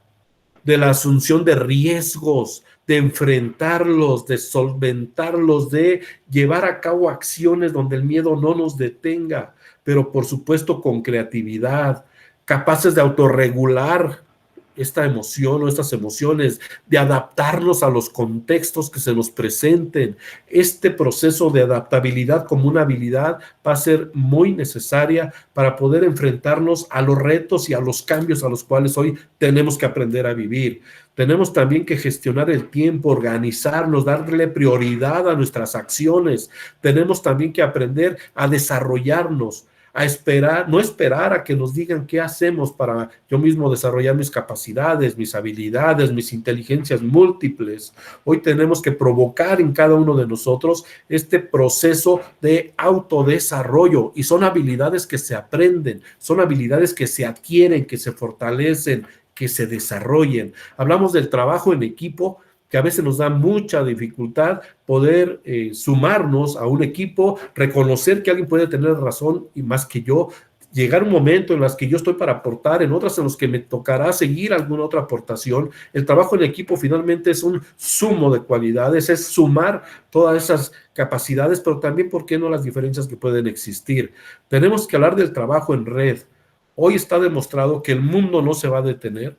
S1: de la asunción de riesgos, de enfrentarlos, de solventarlos, de llevar a cabo acciones donde el miedo no nos detenga, pero por supuesto con creatividad, capaces de autorregular esta emoción o estas emociones, de adaptarnos a los contextos que se nos presenten. Este proceso de adaptabilidad como una habilidad va a ser muy necesaria para poder enfrentarnos a los retos y a los cambios a los cuales hoy tenemos que aprender a vivir. Tenemos también que gestionar el tiempo, organizarnos, darle prioridad a nuestras acciones. Tenemos también que aprender a desarrollarnos, a esperar, no esperar a que nos digan qué hacemos para yo mismo desarrollar mis capacidades, mis habilidades, mis inteligencias múltiples. Hoy tenemos que provocar en cada uno de nosotros este proceso de autodesarrollo, y son habilidades que se aprenden, son habilidades que se adquieren, que se fortalecen, que se desarrollen. Hablamos del trabajo en equipo, que a veces nos da mucha dificultad poder sumarnos a un equipo, reconocer que alguien puede tener razón y más que yo, llegar un momento en las que yo estoy para aportar, en otras en los que me tocará seguir alguna otra aportación. El trabajo en equipo finalmente es un sumo de cualidades, es sumar todas esas capacidades, pero también, ¿por qué no?, las diferencias que pueden existir. Tenemos que hablar del trabajo en red. Hoy está demostrado que el mundo no se va a detener.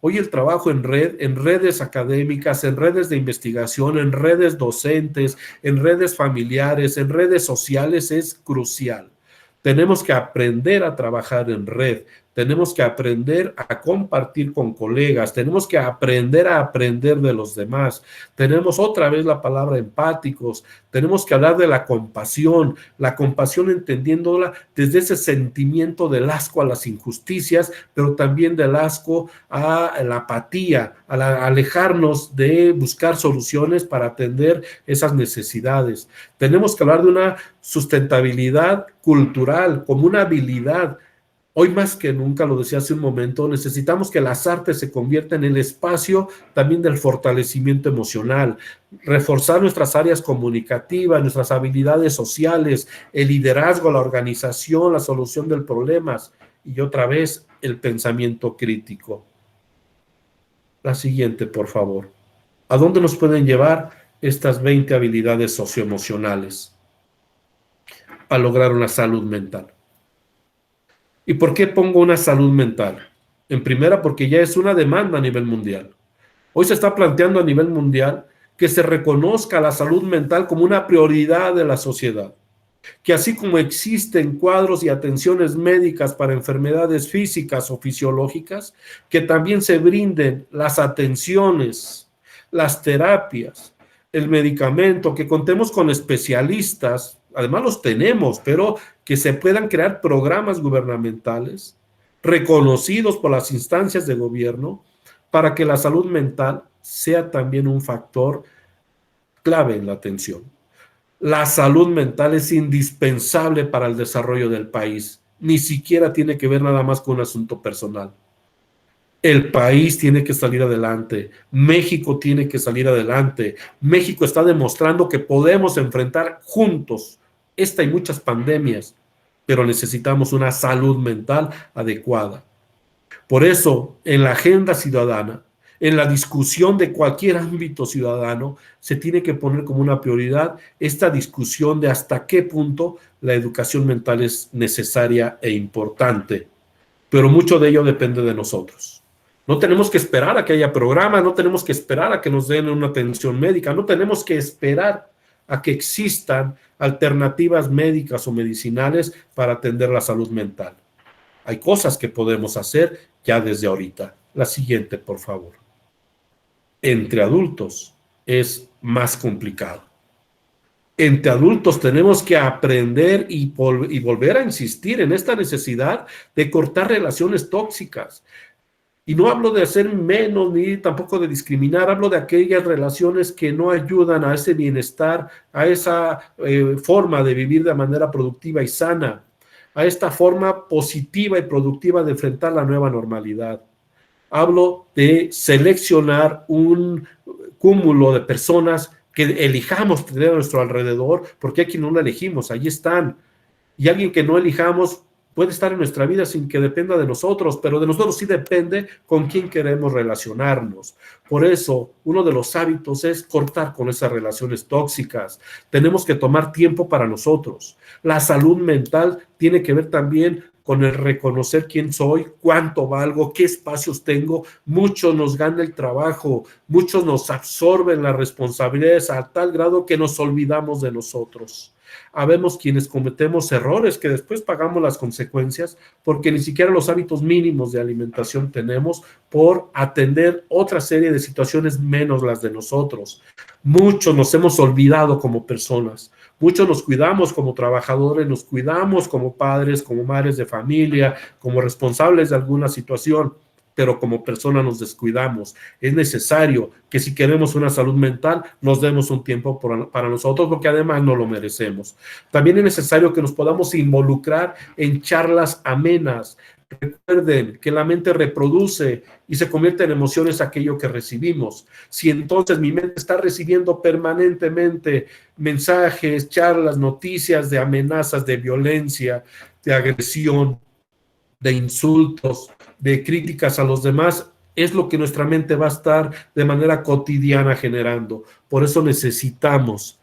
S1: Hoy el trabajo en red, en redes académicas, en redes de investigación, en redes docentes, en redes familiares, en redes sociales es crucial. Tenemos que aprender a trabajar en red, tenemos que aprender a compartir con colegas, tenemos que aprender a aprender de los demás. Tenemos otra vez la palabra empáticos, tenemos que hablar de la compasión entendiéndola desde ese sentimiento del asco a las injusticias, pero también del asco a la apatía, a alejarnos de buscar soluciones para atender esas necesidades. Tenemos que hablar de una sustentabilidad cultural como una habilidad. Hoy más que nunca, lo decía hace un momento, necesitamos que las artes se conviertan en el espacio también del fortalecimiento emocional, reforzar nuestras áreas comunicativas, nuestras habilidades sociales, el liderazgo, la organización, la solución de problemas y otra vez el pensamiento crítico. La siguiente, por favor. ¿A dónde nos pueden llevar estas 20 habilidades socioemocionales? A lograr una salud mental. ¿Y por qué pongo una salud mental? En primera, porque ya es una demanda a nivel mundial. Hoy se está planteando a nivel mundial que se reconozca la salud mental como una prioridad de la sociedad. Que así como existen cuadros y atenciones médicas para enfermedades físicas o fisiológicas, que también se brinden las atenciones, las terapias, el medicamento, que contemos con especialistas, además los tenemos, pero que se puedan crear programas gubernamentales reconocidos por las instancias de gobierno para que la salud mental sea también un factor clave en la atención. La salud mental es indispensable para el desarrollo del país. Ni siquiera tiene que ver nada más con un asunto personal. El país tiene que salir adelante. México tiene que salir adelante. México está demostrando que podemos enfrentar juntos esta y muchas pandemias, pero necesitamos una salud mental adecuada. Por eso, en la agenda ciudadana, en la discusión de cualquier ámbito ciudadano, se tiene que poner como una prioridad esta discusión de hasta qué punto la educación mental es necesaria e importante. Pero mucho de ello depende de nosotros. No tenemos que esperar a que haya programas, no tenemos que esperar a que nos den una atención médica, no tenemos que esperar a que existan alternativas médicas o medicinales para atender la salud mental. Hay cosas que podemos hacer ya desde ahorita. La siguiente, por favor. Entre adultos es más complicado. Entre adultos tenemos que aprender y volver a insistir en esta necesidad de cortar relaciones tóxicas. Y no hablo de hacer menos ni tampoco de discriminar, hablo de aquellas relaciones que no ayudan a ese bienestar, a esa forma de vivir de manera productiva y sana, a esta forma positiva y productiva de enfrentar la nueva normalidad. Hablo de seleccionar un cúmulo de personas que elijamos tener a nuestro alrededor, porque hay quien no lo elegimos, ahí están. Y alguien que no elijamos puede estar en nuestra vida sin que dependa de nosotros, pero de nosotros sí depende con quién queremos relacionarnos. Por eso, uno de los hábitos es cortar con esas relaciones tóxicas. Tenemos que tomar tiempo para nosotros. La salud mental tiene que ver también con el reconocer quién soy, cuánto valgo, qué espacios tengo. Mucho nos gana el trabajo, muchos nos absorben las responsabilidades a tal grado que nos olvidamos de nosotros. Habemos quienes cometemos errores que después pagamos las consecuencias porque ni siquiera los hábitos mínimos de alimentación tenemos por atender otra serie de situaciones menos las de nosotros. Muchos nos hemos olvidado como personas, muchos nos cuidamos como trabajadores, nos cuidamos como padres, como madres de familia, como responsables de alguna situación, pero como personas nos descuidamos. Es necesario que si queremos una salud mental, nos demos un tiempo para nosotros, porque además no lo merecemos. También es necesario que nos podamos involucrar en charlas amenas. Recuerden que la mente reproduce y se convierte en emociones aquello que recibimos. Si entonces mi mente está recibiendo permanentemente mensajes, charlas, noticias de amenazas, de violencia, de agresión, de insultos, de críticas a los demás, es lo que nuestra mente va a estar de manera cotidiana generando. Por eso necesitamos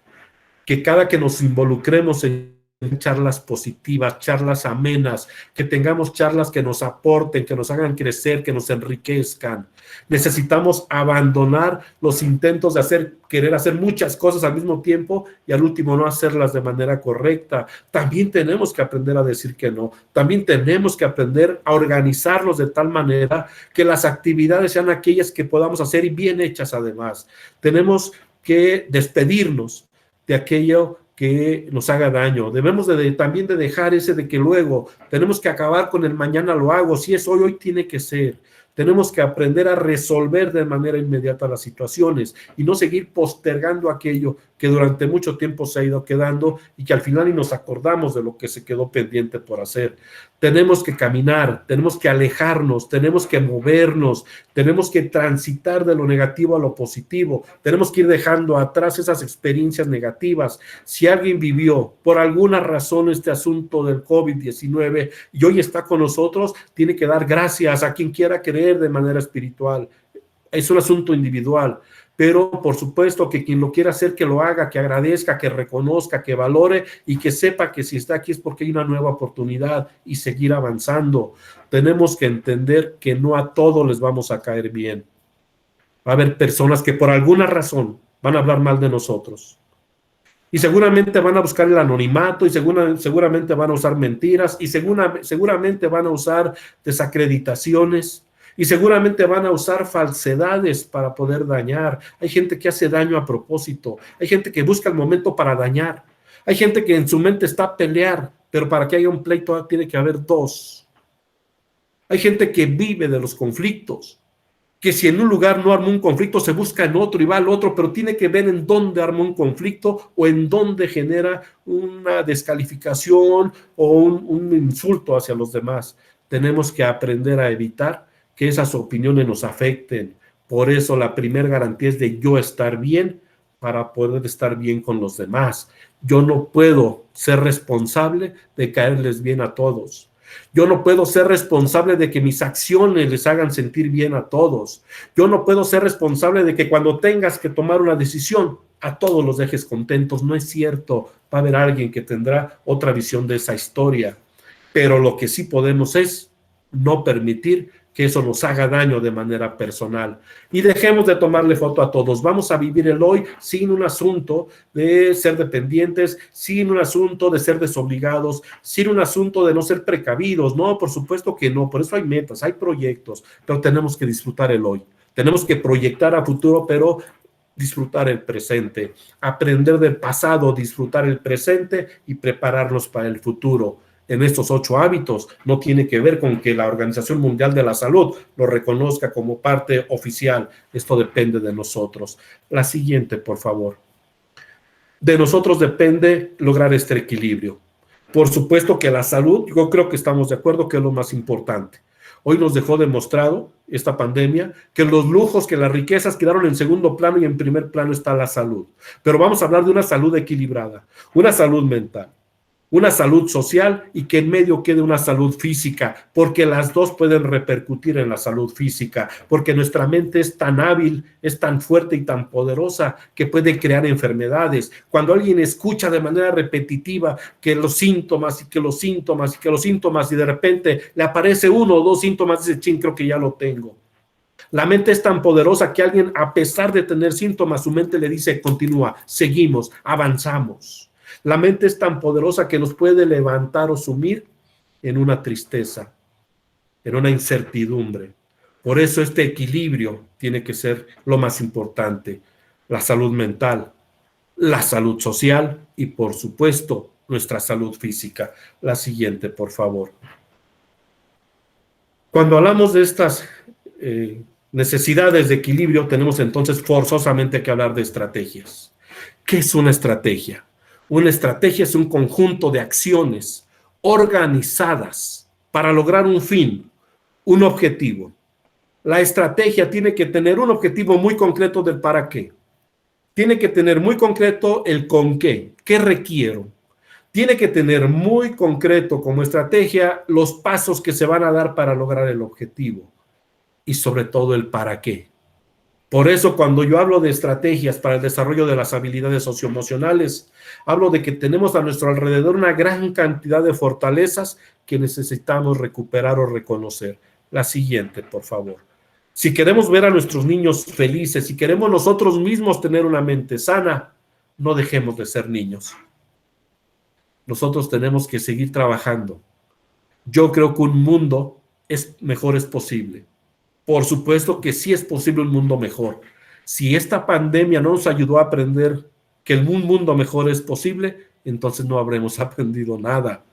S1: que cada que nos involucremos en charlas positivas, charlas amenas, que tengamos charlas que nos aporten, que nos hagan crecer, que nos enriquezcan. Necesitamos abandonar los intentos de querer hacer muchas cosas al mismo tiempo y al último no hacerlas de manera correcta. También tenemos que aprender a decir que no. También tenemos que aprender a organizarnos de tal manera que las actividades sean aquellas que podamos hacer y bien hechas además. Tenemos que despedirnos de aquello que nos haga daño. Debemos también de dejar ese de que luego tenemos que acabar con el mañana lo hago. Si es hoy, hoy tiene que ser. Tenemos que aprender a resolver de manera inmediata las situaciones y no seguir postergando aquello que durante mucho tiempo se ha ido quedando y que al final ni nos acordamos de lo que se quedó pendiente por hacer. Tenemos que caminar, tenemos que alejarnos, tenemos que movernos, tenemos que transitar de lo negativo a lo positivo, tenemos que ir dejando atrás esas experiencias negativas. Si alguien vivió por alguna razón este asunto del COVID-19 y hoy está con nosotros, tiene que dar gracias a quien quiera creer de manera espiritual. Es un asunto individual, pero por supuesto que quien lo quiera hacer, que lo haga, que agradezca, que reconozca, que valore y que sepa que si está aquí es porque hay una nueva oportunidad y seguir avanzando. Tenemos que entender que no a todos les vamos a caer bien. Va a haber personas que por alguna razón van a hablar mal de nosotros. Y seguramente van a buscar el anonimato y seguramente van a usar mentiras y seguramente van a usar desacreditaciones y seguramente van a usar falsedades para poder dañar. Hay gente que hace daño a propósito, hay gente que busca el momento para dañar, hay gente que en su mente está a pelear, pero para que haya un pleito tiene que haber dos. Hay gente que vive de los conflictos, que si en un lugar no armó un conflicto, se busca en otro y va al otro, pero tiene que ver en dónde armó un conflicto o en dónde genera una descalificación o un insulto hacia los demás. Tenemos que aprender a evitar que esas opiniones nos afecten. Por eso la primera garantía es de yo estar bien para poder estar bien con los demás. Yo no puedo ser responsable de caerles bien a todos. Yo no puedo ser responsable de que mis acciones les hagan sentir bien a todos. Yo no puedo ser responsable de que cuando tengas que tomar una decisión, a todos los dejes contentos. No es cierto. Va a haber alguien que tendrá otra visión de esa historia. Pero lo que sí podemos es no permitir que eso nos haga daño de manera personal. Y dejemos de tomarle foto a todos. Vamos a vivir el hoy sin un asunto de ser dependientes, sin un asunto de ser desobligados, sin un asunto de no ser precavidos. No, por supuesto que no. Por eso hay metas, hay proyectos, pero tenemos que disfrutar el hoy. Tenemos que proyectar a futuro, pero disfrutar el presente. Aprender del pasado, disfrutar el presente y prepararnos para el futuro. En estos 8 hábitos no tiene que ver con que la Organización Mundial de la Salud lo reconozca como parte oficial. Esto depende de nosotros. La siguiente, por favor. De nosotros depende lograr este equilibrio. Por supuesto que la salud, yo creo que estamos de acuerdo que es lo más importante. Hoy nos dejó demostrado esta pandemia que los lujos, que las riquezas quedaron en segundo plano y en primer plano está la salud. Pero vamos a hablar de una salud equilibrada, una salud mental. una salud social y que en medio quede una salud física, porque las dos pueden repercutir en la salud física, porque nuestra mente es tan hábil, es tan fuerte y tan poderosa que puede crear enfermedades. Cuando alguien escucha de manera repetitiva que los síntomas y que los síntomas y que los síntomas y de repente le aparece uno o dos síntomas, dice, ching, creo que ya lo tengo. La mente es tan poderosa que alguien, a pesar de tener síntomas, su mente le dice, continúa, seguimos, avanzamos. La mente es tan poderosa que nos puede levantar o sumir en una tristeza, en una incertidumbre. Por eso este equilibrio tiene que ser lo más importante. La salud mental, la salud social y, por supuesto, nuestra salud física. La siguiente, por favor. Cuando hablamos de estas necesidades de equilibrio, tenemos entonces forzosamente que hablar de estrategias. ¿Qué es una estrategia? Una estrategia es un conjunto de acciones organizadas para lograr un fin, un objetivo. La estrategia tiene que tener un objetivo muy concreto del para qué. Tiene que tener muy concreto el con qué requiero. Tiene que tener muy concreto como estrategia los pasos que se van a dar para lograr el objetivo y sobre todo el para qué. Por eso cuando yo hablo de estrategias para el desarrollo de las habilidades socioemocionales, hablo de que tenemos a nuestro alrededor una gran cantidad de fortalezas que necesitamos recuperar o reconocer. La siguiente, por favor. Si queremos ver a nuestros niños felices, si queremos nosotros mismos tener una mente sana, no dejemos de ser niños. Nosotros tenemos que seguir trabajando. Yo creo que un mundo mejor es posible. Por supuesto que sí es posible un mundo mejor. Si esta pandemia no nos ayudó a aprender que un mundo mejor es posible, entonces no habremos aprendido nada.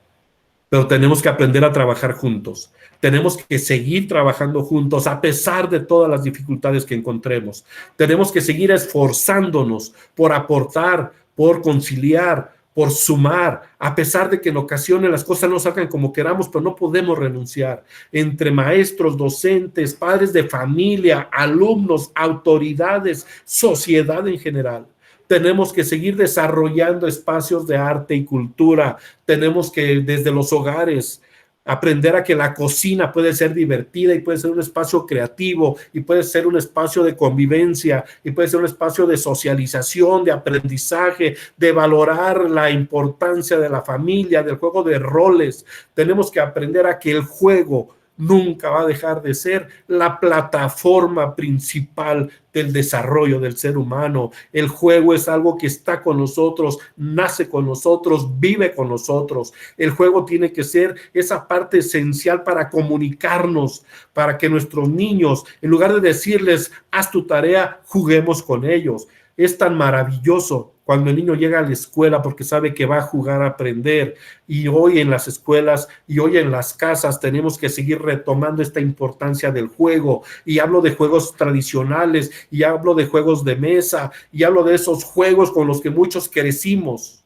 S1: Pero tenemos que aprender a trabajar juntos. Tenemos que seguir trabajando juntos a pesar de todas las dificultades que encontremos. Tenemos que seguir esforzándonos por aportar, por conciliar, por sumar, a pesar de que en ocasiones las cosas no salgan como queramos, pero no podemos renunciar. Entre maestros, docentes, padres de familia, alumnos, autoridades, sociedad en general. Tenemos que seguir desarrollando espacios de arte y cultura. Tenemos que, desde los hogares, aprender a que la cocina puede ser divertida y puede ser un espacio creativo y puede ser un espacio de convivencia y puede ser un espacio de socialización, de aprendizaje, de valorar la importancia de la familia, del juego de roles. Tenemos que aprender a que el juego nunca va a dejar de ser la plataforma principal del desarrollo del ser humano. El juego es algo que está con nosotros, nace con nosotros, vive con nosotros. El juego tiene que ser esa parte esencial para comunicarnos, para que nuestros niños, en lugar de decirles, haz tu tarea, juguemos con ellos. Es tan maravilloso cuando el niño llega a la escuela porque sabe que va a jugar a aprender, y hoy en las escuelas y hoy en las casas tenemos que seguir retomando esta importancia del juego, y hablo de juegos tradicionales, y hablo de juegos de mesa, y hablo de esos juegos con los que muchos crecimos.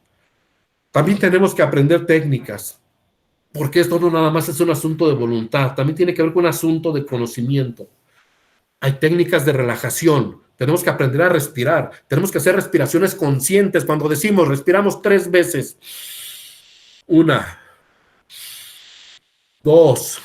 S1: También tenemos que aprender técnicas, porque esto no nada más es un asunto de voluntad, también tiene que ver con un asunto de conocimiento. Hay técnicas de relajación. Tenemos que aprender a respirar. Tenemos que hacer respiraciones conscientes. Cuando decimos, respiramos 3 veces. 1, 2,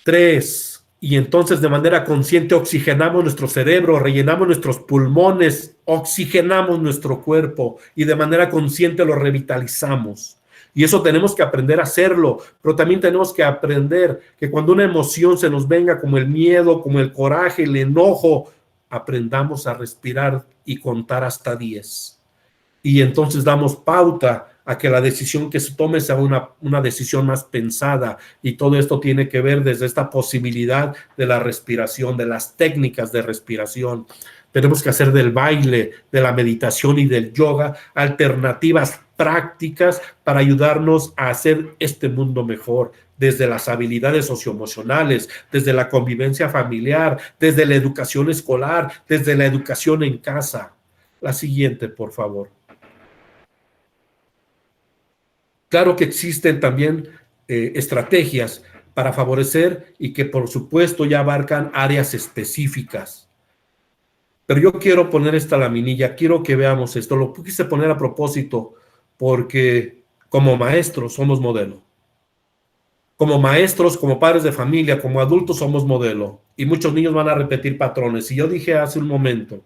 S1: 3. Y entonces de manera consciente oxigenamos nuestro cerebro, rellenamos nuestros pulmones, oxigenamos nuestro cuerpo y de manera consciente lo revitalizamos. Y eso tenemos que aprender a hacerlo, pero también tenemos que aprender que cuando una emoción se nos venga, como el miedo, como el coraje, el enojo, aprendamos a respirar y contar hasta 10. Y entonces damos pauta a que la decisión que se tome sea una decisión más pensada, y todo esto tiene que ver desde esta posibilidad de la respiración, de las técnicas de respiración. Tenemos que hacer del baile, de la meditación y del yoga alternativas prácticas para ayudarnos a hacer este mundo mejor, desde las habilidades socioemocionales, desde la convivencia familiar, desde la educación escolar, desde la educación en casa. La siguiente, por favor. Claro que existen también estrategias para favorecer y que por supuesto ya abarcan áreas específicas. Pero yo quiero poner esta laminilla, quiero que veamos esto, lo quise poner a propósito porque Como maestros somos modelo. Como maestros, como padres de familia, como adultos somos modelo. Y muchos niños van a repetir patrones. Y yo dije hace un momento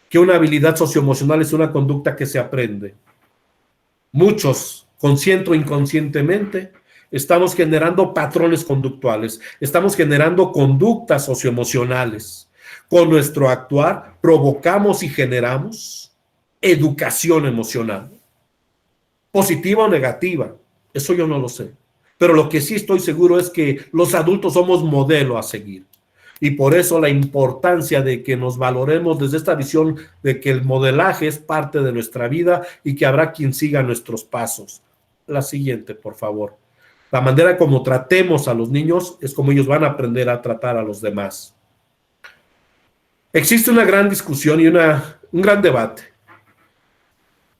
S1: que una habilidad socioemocional es una conducta que se aprende. Muchos, consciente o inconscientemente, estamos generando patrones conductuales, estamos generando conductas socioemocionales. Con nuestro actuar provocamos y generamos educación emocional, positiva o negativa, eso yo no lo sé. Pero lo que sí estoy seguro es que los adultos somos modelo a seguir. Y por eso la importancia de que nos valoremos desde esta visión de que el modelaje es parte de nuestra vida y que habrá quien siga nuestros pasos. La siguiente, por favor. La manera como tratemos a los niños es como ellos van a aprender a tratar a los demás. Existe una gran discusión y un gran debate.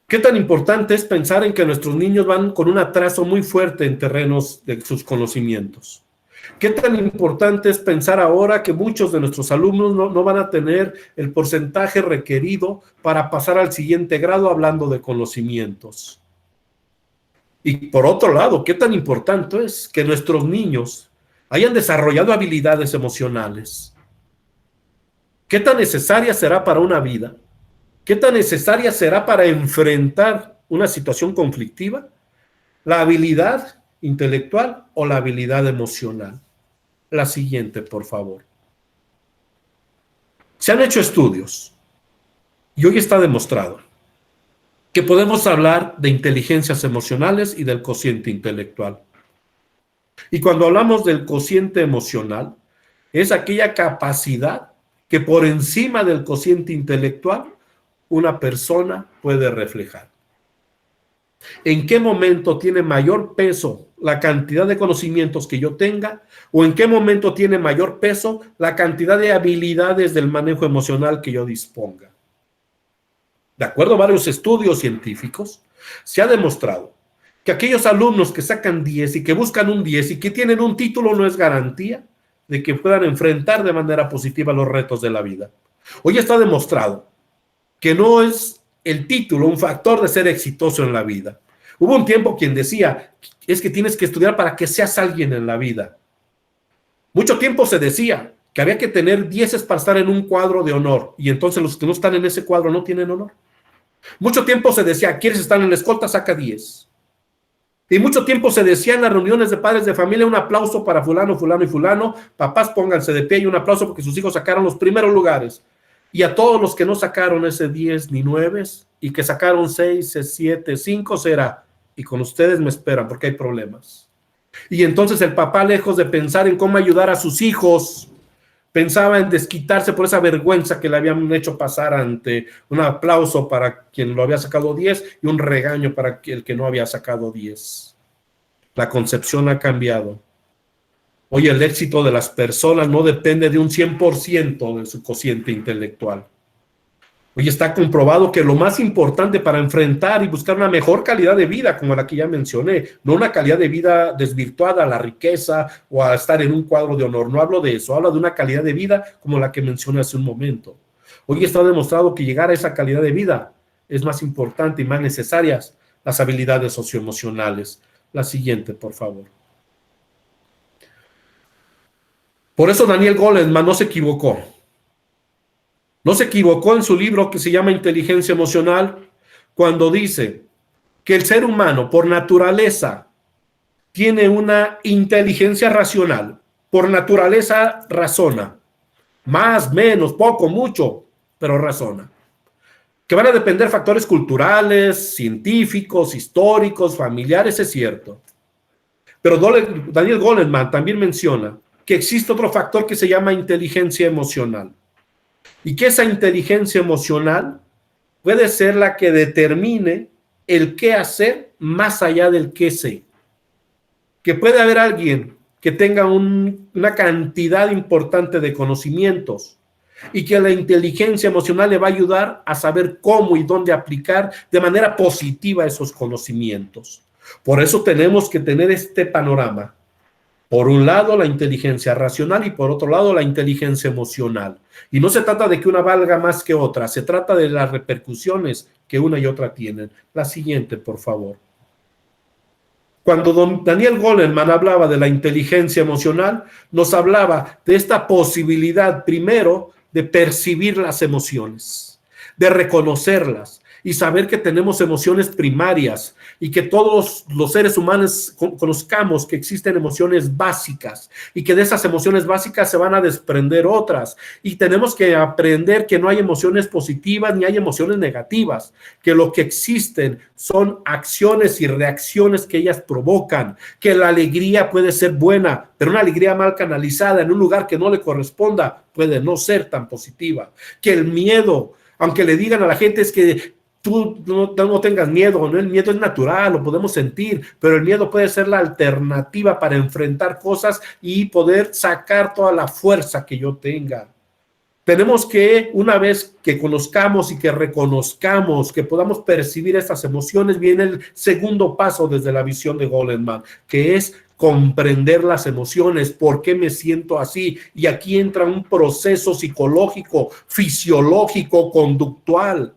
S1: ¿Qué tan importante es pensar en que nuestros niños van con un atraso muy fuerte en terrenos de sus conocimientos? ¿Qué tan importante es pensar ahora que muchos de nuestros alumnos no van a tener el porcentaje requerido para pasar al siguiente grado hablando de conocimientos? Y por otro lado, ¿qué tan importante es que nuestros niños hayan desarrollado habilidades emocionales? ¿Qué tan necesaria será para una vida? ¿Qué tan necesaria será para enfrentar una situación conflictiva? ¿La habilidad intelectual o la habilidad emocional? La siguiente, por favor. Se han hecho estudios y hoy está demostrado que podemos hablar de inteligencias emocionales y del cociente intelectual. Y cuando hablamos del cociente emocional, es aquella capacidad que por encima del cociente intelectual una persona puede reflejar. ¿En qué momento tiene mayor peso la cantidad de conocimientos que yo tenga? ¿O en qué momento tiene mayor peso la cantidad de habilidades del manejo emocional que yo disponga? De acuerdo a varios estudios científicos, se ha demostrado que aquellos alumnos que sacan 10 y que buscan un 10 y que tienen un título no es garantía de que puedan enfrentar de manera positiva los retos de la vida. Hoy está demostrado que no es el título un factor de ser exitoso en la vida. Hubo un tiempo quien decía, es que tienes que estudiar para que seas alguien en la vida. Mucho tiempo se decía que había que tener 10 para estar en un cuadro de honor, y entonces los que no están en ese cuadro no tienen honor. Mucho tiempo se decía, ¿quieres estar en la escolta? Saca 10. Y mucho tiempo se decía en las reuniones de padres de familia, un aplauso para fulano, fulano y fulano, papás pónganse de pie y un aplauso porque sus hijos sacaron los primeros lugares. Y a todos los que no sacaron ese 10 ni 9 y que sacaron 6, 7, 5 será, y con ustedes me esperan porque hay problemas. Y entonces el papá, lejos de pensar en cómo ayudar a sus hijos, pensaba en desquitarse por esa vergüenza que le habían hecho pasar ante un aplauso para quien lo había sacado 10 y un regaño para el que no había sacado 10. La concepción ha cambiado. Hoy el éxito de las personas no depende de un 100% de su cociente intelectual. Hoy está comprobado que lo más importante para enfrentar y buscar una mejor calidad de vida, como la que ya mencioné, no una calidad de vida desvirtuada a la riqueza o a estar en un cuadro de honor, no hablo de eso, hablo de una calidad de vida como la que mencioné hace un momento. Hoy está demostrado que llegar a esa calidad de vida es más importante y más necesarias las habilidades socioemocionales. La siguiente, por favor. Por eso Daniel Goleman no se equivocó. No se equivocó en su libro que se llama Inteligencia Emocional cuando dice que el ser humano por naturaleza tiene una inteligencia racional. Por naturaleza razona. Más, menos, poco, mucho, pero razona. Que van a depender factores culturales, científicos, históricos, familiares, es cierto. Pero Daniel Goleman también menciona que existe otro factor que se llama inteligencia emocional. Y que esa inteligencia emocional puede ser la que determine el qué hacer más allá del qué sé. Que puede haber alguien que tenga una cantidad importante de conocimientos y que la inteligencia emocional le va a ayudar a saber cómo y dónde aplicar de manera positiva esos conocimientos. Por eso tenemos que tener este panorama. Por un lado, la inteligencia racional y por otro lado, la inteligencia emocional. Y no se trata de que una valga más que otra, se trata de las repercusiones que una y otra tienen. La siguiente, por favor. Cuando Daniel Goleman hablaba de la inteligencia emocional, nos hablaba de esta posibilidad, primero, de percibir las emociones, de reconocerlas y saber que tenemos emociones primarias y que todos los seres humanos conozcamos que existen emociones básicas y que de esas emociones básicas se van a desprender otras, y tenemos que aprender que no hay emociones positivas ni hay emociones negativas, que lo que existen son acciones y reacciones que ellas provocan, que la alegría puede ser buena, pero una alegría mal canalizada en un lugar que no le corresponda puede no ser tan positiva, que el miedo, aunque le digan a la gente es que tú no tengas miedo, ¿no? El miedo es natural, lo podemos sentir, pero el miedo puede ser la alternativa para enfrentar cosas y poder sacar toda la fuerza que yo tenga. Tenemos que, una vez que conozcamos y que reconozcamos, que podamos percibir estas emociones, viene el segundo paso desde la visión de Goleman, que es comprender las emociones, por qué me siento así. Y aquí entra un proceso psicológico, fisiológico, conductual.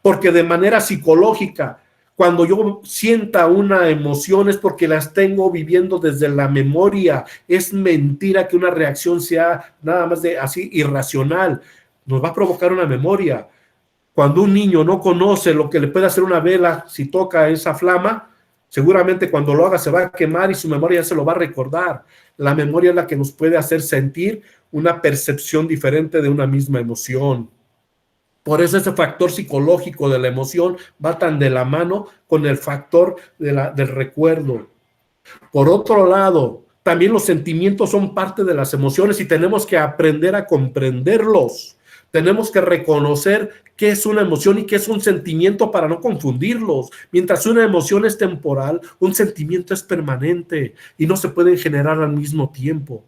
S1: Porque de manera psicológica, cuando yo sienta una emoción es porque las tengo viviendo desde la memoria. Es mentira que una reacción sea nada más de así irracional. Nos va a provocar una memoria. Cuando un niño no conoce lo que le puede hacer una vela, si toca esa flama, seguramente cuando lo haga se va a quemar y su memoria ya se lo va a recordar. La memoria es la que nos puede hacer sentir una percepción diferente de una misma emoción. Por eso ese factor psicológico de la emoción va tan de la mano con el factor del recuerdo. Por otro lado, también los sentimientos son parte de las emociones y tenemos que aprender a comprenderlos. Tenemos que reconocer qué es una emoción y qué es un sentimiento para no confundirlos. Mientras una emoción es temporal, un sentimiento es permanente y no se pueden generar al mismo tiempo.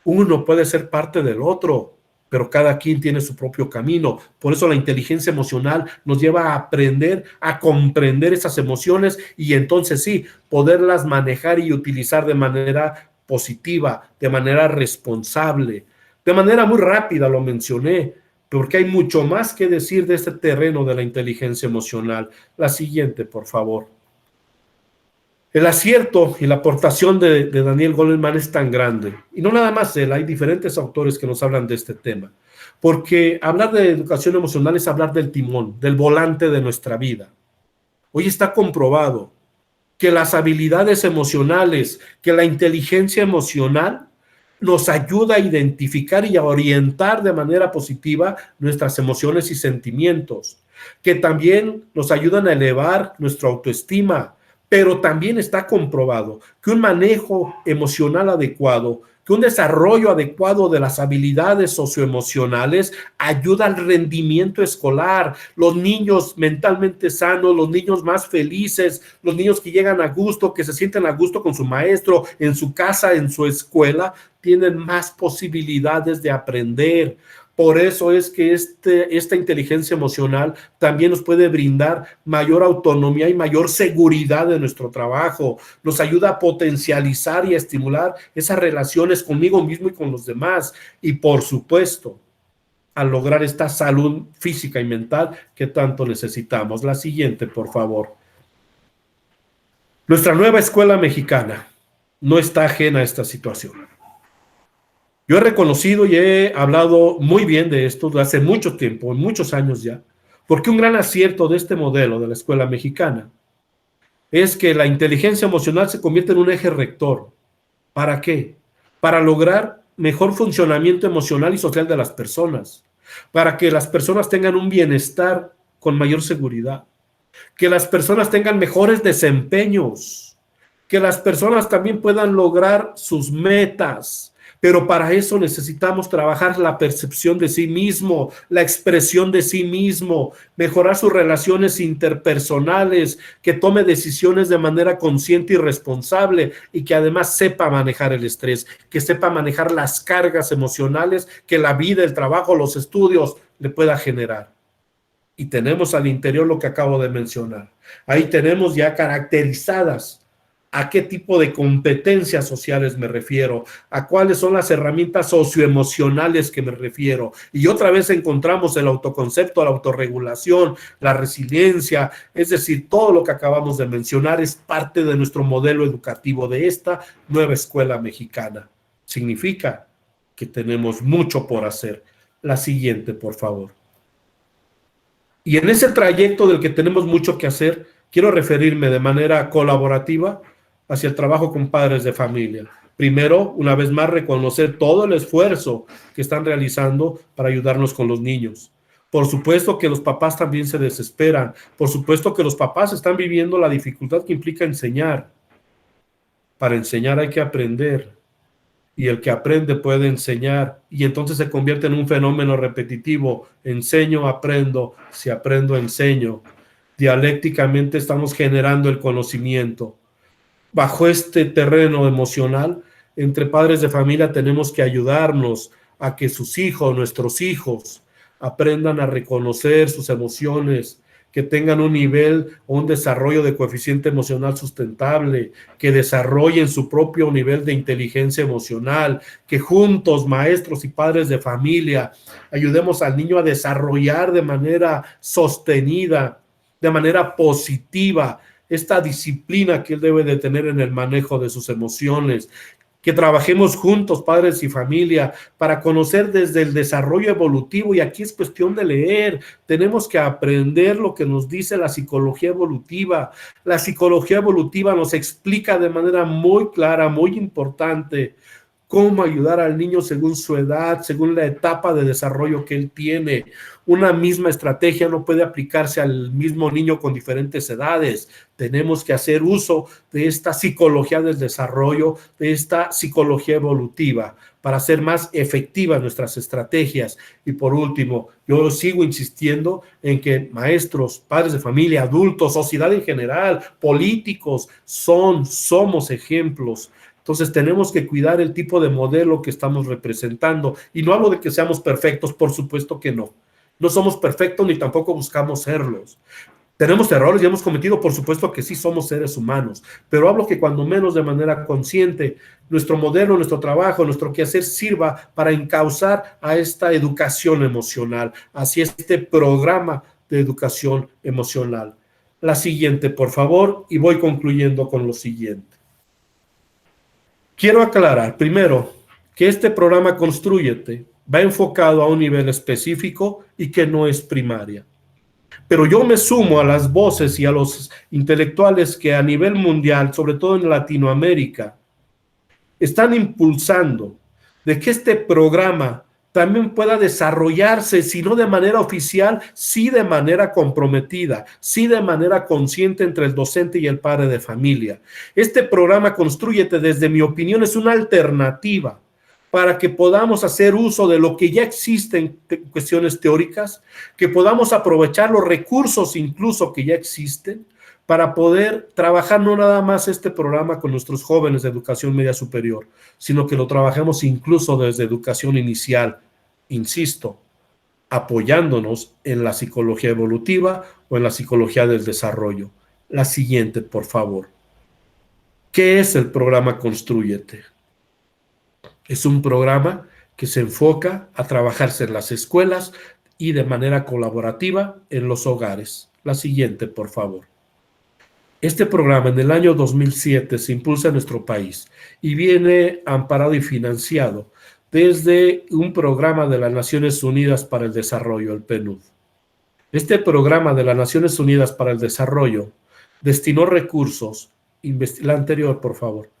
S1: Uno puede ser parte del otro, pero cada quien tiene su propio camino. Por eso la inteligencia emocional nos lleva a aprender a comprender esas emociones y entonces sí, poderlas manejar y utilizar de manera positiva, de manera responsable, de manera muy rápida, lo mencioné, porque hay mucho más que decir de este terreno de la inteligencia emocional. La siguiente, por favor. El acierto y la aportación de Daniel Goleman es tan grande, y no nada más él, hay diferentes autores que nos hablan de este tema, porque hablar de educación emocional es hablar del timón, del volante de nuestra vida. Hoy está comprobado que las habilidades emocionales, que la inteligencia emocional nos ayuda a identificar y a orientar de manera positiva nuestras emociones y sentimientos, que también nos ayudan a elevar nuestra autoestima, pero también está comprobado que un manejo emocional adecuado, que un desarrollo adecuado de las habilidades socioemocionales ayuda al rendimiento escolar. Los niños mentalmente sanos, los niños más felices, los niños que llegan a gusto, que se sienten a gusto con su maestro, en su casa, en su escuela, tienen más posibilidades de aprender. Por eso es que esta inteligencia emocional también nos puede brindar mayor autonomía y mayor seguridad de nuestro trabajo. Nos ayuda a potencializar y a estimular esas relaciones conmigo mismo y con los demás. Y por supuesto, a lograr esta salud física y mental que tanto necesitamos. La siguiente, por favor. Nuestra nueva escuela mexicana no está ajena a esta situación. Yo he reconocido y he hablado muy bien de esto desde hace mucho tiempo, muchos años ya, porque un gran acierto de este modelo de la escuela mexicana es que la inteligencia emocional se convierte en un eje rector. ¿Para qué? Para lograr mejor funcionamiento emocional y social de las personas, para que las personas tengan un bienestar con mayor seguridad, que las personas tengan mejores desempeños, que las personas también puedan lograr sus metas. Pero para eso necesitamos trabajar la percepción de sí mismo, la expresión de sí mismo, mejorar sus relaciones interpersonales, que tome decisiones de manera consciente y responsable y que además sepa manejar el estrés, que sepa manejar las cargas emocionales que la vida, el trabajo, los estudios le pueda generar. Y tenemos al interior lo que acabo de mencionar. Ahí tenemos ya caracterizadas ¿A qué tipo de competencias sociales me refiero? ¿A cuáles son las herramientas socioemocionales que me refiero? Y otra vez encontramos el autoconcepto, la autorregulación, la resiliencia, es decir, todo lo que acabamos de mencionar es parte de nuestro modelo educativo de esta nueva escuela mexicana. Significa que tenemos mucho por hacer. La siguiente, por favor. Y en ese trayecto del que tenemos mucho que hacer, quiero referirme de manera colaborativa hacia el trabajo con padres de familia. Primero, una vez más, reconocer todo el esfuerzo que están realizando para ayudarnos con los niños. Por supuesto que los papás también se desesperan. Por supuesto que los papás están viviendo la dificultad que implica enseñar. Para enseñar hay que aprender. Y el que aprende puede enseñar. Y entonces se convierte en un fenómeno repetitivo. Enseño, aprendo. Si aprendo, enseño. Dialécticamente estamos generando el conocimiento. Bajo este terreno emocional, entre padres de familia tenemos que ayudarnos a que sus hijos, nuestros hijos, aprendan a reconocer sus emociones, que tengan un nivel o un desarrollo de coeficiente emocional sustentable, que desarrollen su propio nivel de inteligencia emocional, que juntos, maestros y padres de familia, ayudemos al niño a desarrollar de manera sostenida, de manera positiva, esta disciplina que él debe de tener en el manejo de sus emociones, que trabajemos juntos, padres y familia, para conocer desde el desarrollo evolutivo, y aquí es cuestión de leer, tenemos que aprender lo que nos dice la psicología evolutiva. La psicología evolutiva nos explica de manera muy clara, muy importante, cómo ayudar al niño según su edad, según la etapa de desarrollo que él tiene. Una misma estrategia no puede aplicarse al mismo niño con diferentes edades. Tenemos que hacer uso de esta psicología del desarrollo, de esta psicología evolutiva, para hacer más efectivas nuestras estrategias. Y por último, yo sigo insistiendo en que maestros, padres de familia, adultos, sociedad en general, políticos, somos ejemplos. Entonces tenemos que cuidar el tipo de modelo que estamos representando. Y no hablo de que seamos perfectos, por supuesto que no. No somos perfectos ni tampoco buscamos serlos. ¿Tenemos errores y hemos cometido? Por supuesto que sí, somos seres humanos. Pero hablo que cuando menos de manera consciente, nuestro modelo, nuestro trabajo, nuestro quehacer sirva para encauzar a esta educación emocional, hacia este programa de educación emocional. La siguiente, por favor, y voy concluyendo con lo siguiente. Quiero aclarar, primero, que este programa Constrúyete va enfocado a un nivel específico y que no es primaria. Pero yo me sumo a las voces y a los intelectuales que a nivel mundial, sobre todo en Latinoamérica, están impulsando de que este programa también pueda desarrollarse, si no de manera oficial, sí de manera comprometida, sí de manera consciente entre el docente y el padre de familia. Este programa Constrúyete, desde mi opinión, es una alternativa para que podamos hacer uso de lo que ya existe en cuestiones teóricas, que podamos aprovechar los recursos incluso que ya existen, para poder trabajar no nada más este programa con nuestros jóvenes de educación media superior, sino que lo trabajemos incluso desde educación inicial, insisto, apoyándonos en la psicología evolutiva o en la psicología del desarrollo. La siguiente, por favor. ¿Qué es el programa Constrúyete? Es un programa que se enfoca a trabajarse en las escuelas y de manera colaborativa en los hogares. La siguiente, por favor. Este programa en el año 2007 se impulsa en nuestro país y viene amparado y financiado desde un programa de las Naciones Unidas para el Desarrollo, el PNUD. Este programa de las Naciones Unidas para el Desarrollo destinó recursos, la anterior, por favor,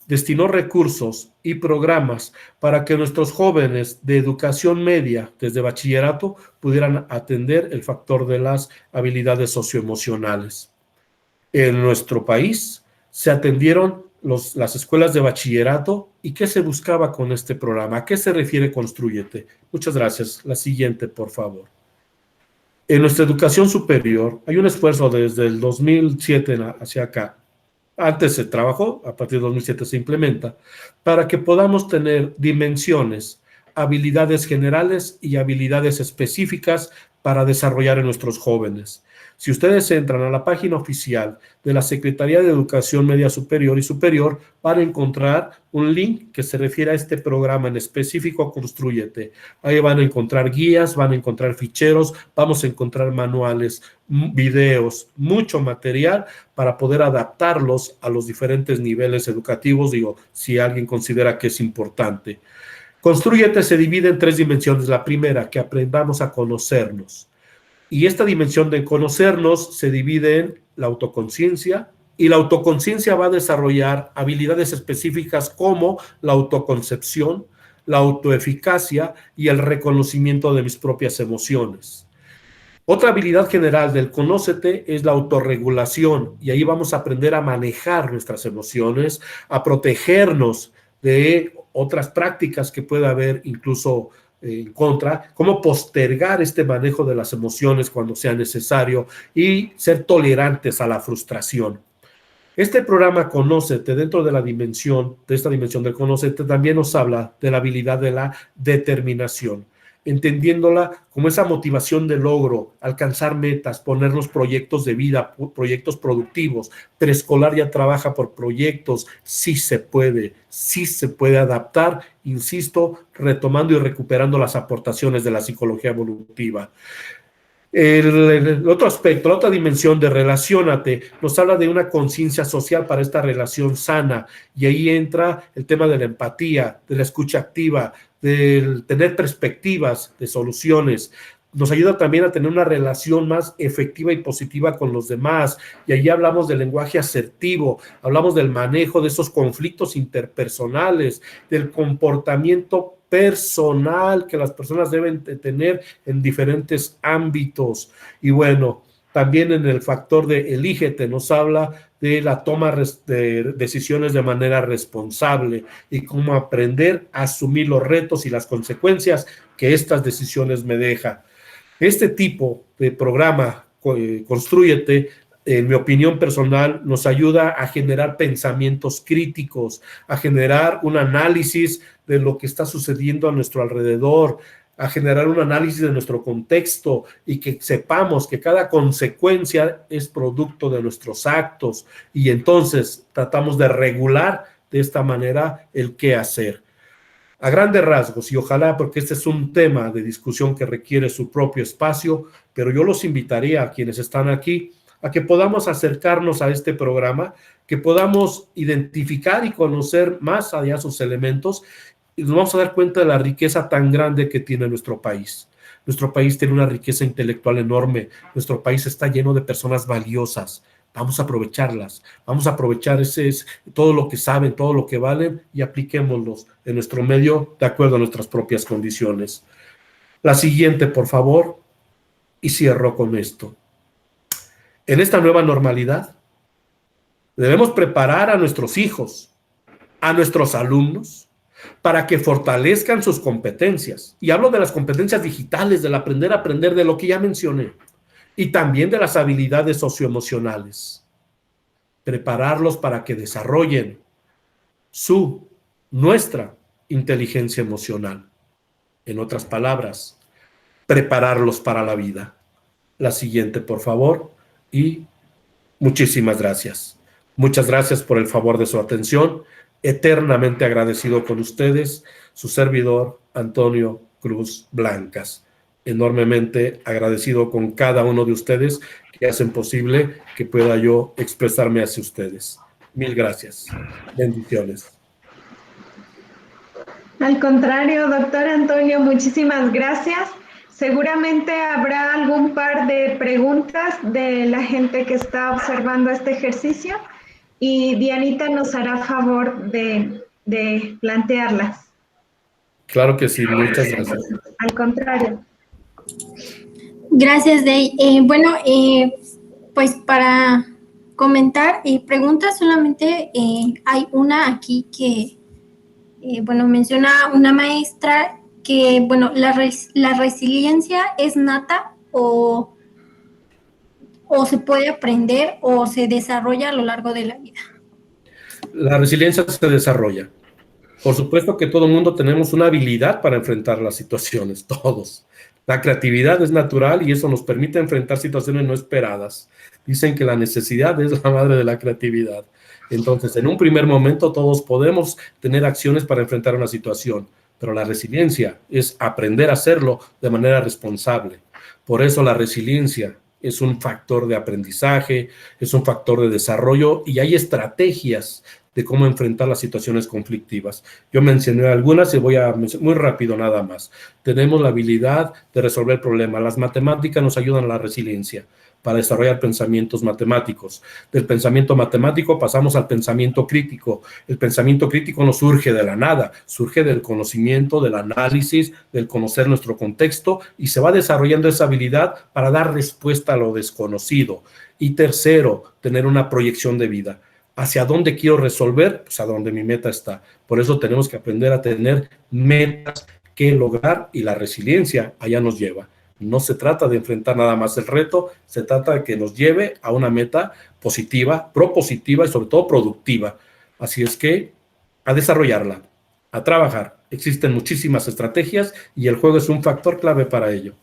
S1: destinó recursos y programas para que nuestros jóvenes de educación media, desde bachillerato, pudieran atender el factor de las habilidades socioemocionales. En nuestro país se atendieron las escuelas de bachillerato. ¿Y qué se buscaba con este programa? ¿A qué se refiere Constrúyete? Muchas gracias. La siguiente, por favor. En nuestra educación superior hay un esfuerzo desde el 2007 hacia acá. Antes se trabajó, a partir de 2007 se implementa, para que podamos tener dimensiones, habilidades generales y habilidades específicas para desarrollar en nuestros jóvenes. Si ustedes entran a la página oficial de la Secretaría de Educación Media Superior y Superior, van a encontrar un link que se refiere a este programa en específico, Constrúyete. Ahí van a encontrar guías, van a encontrar ficheros, vamos a encontrar manuales, videos, mucho material para poder adaptarlos a los diferentes niveles educativos, digo, si alguien considera que es importante. Constrúyete se divide en 3 dimensiones. La primera, que aprendamos a conocernos. Y esta dimensión de conocernos se divide en la autoconciencia, y la autoconciencia va a desarrollar habilidades específicas como la autoconcepción, la autoeficacia y el reconocimiento de mis propias emociones. Otra habilidad general del conócete es la autorregulación, y ahí vamos a aprender a manejar nuestras emociones, a protegernos de otras prácticas que pueda haber incluso en contra, cómo postergar este manejo de las emociones cuando sea necesario y ser tolerantes a la frustración. Este programa Conócete, dentro de esta dimensión del Conócete, también nos habla de la habilidad de la determinación, entendiéndola como esa motivación de logro, alcanzar metas, ponernos proyectos de vida, proyectos productivos. Preescolar ya trabaja por proyectos, sí se puede adaptar, insisto, retomando y recuperando las aportaciones de la psicología evolutiva. El otro aspecto, la otra dimensión de relaciónate, nos habla de una conciencia social para esta relación sana, y ahí entra el tema de la empatía, de la escucha activa, del tener perspectivas de soluciones. Nos ayuda también a tener una relación más efectiva y positiva con los demás, y allí hablamos del lenguaje asertivo, hablamos del manejo de esos conflictos interpersonales, del comportamiento personal que las personas deben tener en diferentes ámbitos. Y bueno, también en el factor de elígete nos habla de la toma de decisiones de manera responsable y cómo aprender a asumir los retos y las consecuencias que estas decisiones me dejan. Este tipo de programa, Constrúyete, en mi opinión personal, nos ayuda a generar pensamientos críticos, a generar un análisis de lo que está sucediendo a nuestro alrededor, a generar un análisis de nuestro contexto, y que sepamos que cada consecuencia es producto de nuestros actos, y entonces tratamos de regular de esta manera el qué hacer. A grandes rasgos, y ojalá, porque este es un tema de discusión que requiere su propio espacio, pero yo los invitaría a quienes están aquí a que podamos acercarnos a este programa, que podamos identificar y conocer más allá sus elementos, y nos vamos a dar cuenta de la riqueza tan grande que tiene nuestro país. Nuestro país tiene una riqueza intelectual enorme, nuestro país está lleno de personas valiosas. Vamos a aprovecharlas, vamos a aprovechar todo lo que saben, todo lo que valen, y apliquémoslos en nuestro medio de acuerdo a nuestras propias condiciones. La siguiente, por favor, y cierro con esto. En esta nueva normalidad, debemos preparar a nuestros hijos, a nuestros alumnos, para que fortalezcan sus competencias. Y hablo de las competencias digitales, del aprender a aprender, de lo que ya mencioné, y también de las habilidades socioemocionales. Prepararlos para que desarrollen nuestra inteligencia emocional. En otras palabras, prepararlos para la vida. La siguiente, por favor, y muchísimas gracias. Muchas gracias por el favor de su atención. Eternamente agradecido con ustedes, su servidor Antonio Cruz Blancas. Enormemente agradecido con cada uno de ustedes que hacen posible que pueda yo expresarme hacia ustedes. Mil gracias. Bendiciones.
S2: Al contrario, doctor Antonio, muchísimas gracias. Seguramente habrá algún par de preguntas de la gente que está observando este ejercicio, y Dianita nos hará favor de plantearlas.
S1: Claro que sí, muchas gracias.
S2: Al contrario.
S3: Gracias, Dey. Pues para comentar preguntas solamente hay una aquí que, menciona una maestra que, la resiliencia es nata o se puede aprender o se desarrolla a lo largo de la vida.
S1: La resiliencia se desarrolla. Por supuesto que todo el mundo tenemos una habilidad para enfrentar las situaciones, todos. La creatividad es natural y eso nos permite enfrentar situaciones no esperadas. Dicen que la necesidad es la madre de la creatividad. Entonces, en un primer momento todos podemos tener acciones para enfrentar una situación, pero la resiliencia es aprender a hacerlo de manera responsable. Por eso la resiliencia es un factor de aprendizaje, es un factor de desarrollo y hay estrategias de cómo enfrentar las situaciones conflictivas. Yo mencioné algunas y voy a mencionar muy rápido nada más. Tenemos la habilidad de resolver problemas. Las matemáticas nos ayudan a la resiliencia para desarrollar pensamientos matemáticos. Del pensamiento matemático pasamos al pensamiento crítico. El pensamiento crítico no surge de la nada, surge del conocimiento, del análisis, del conocer nuestro contexto y se va desarrollando esa habilidad para dar respuesta a lo desconocido. Y tercero, tener una proyección de vida. ¿Hacia dónde quiero resolver? Pues a donde mi meta está. Por eso tenemos que aprender a tener metas que lograr y la resiliencia allá nos lleva. No se trata de enfrentar nada más el reto, se trata de que nos lleve a una meta positiva, propositiva y sobre todo productiva. Así es que a desarrollarla, a trabajar. Existen muchísimas estrategias y el juego es un factor clave para ello.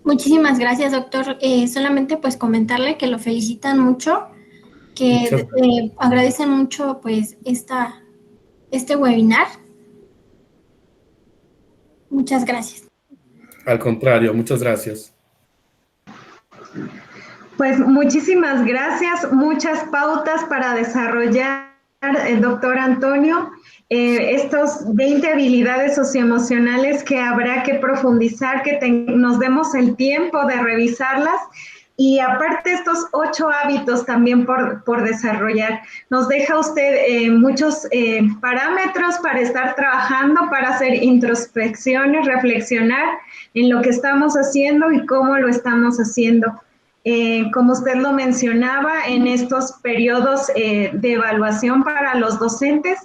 S3: Muchísimas gracias, doctor. Solamente pues comentarle que lo felicitan mucho, que agradecen mucho pues este webinar. Muchas gracias.
S1: Al contrario, muchas gracias.
S2: Pues muchísimas gracias, muchas pautas para desarrollar, doctor Antonio, estos 20 habilidades socioemocionales que habrá que profundizar, que nos demos el tiempo de revisarlas. Y aparte estos 8 hábitos también por desarrollar. Nos deja usted muchos parámetros para estar trabajando, para hacer introspecciones, reflexionar en lo que estamos haciendo y cómo lo estamos haciendo. Como usted lo mencionaba, en estos periodos de evaluación para los docentes,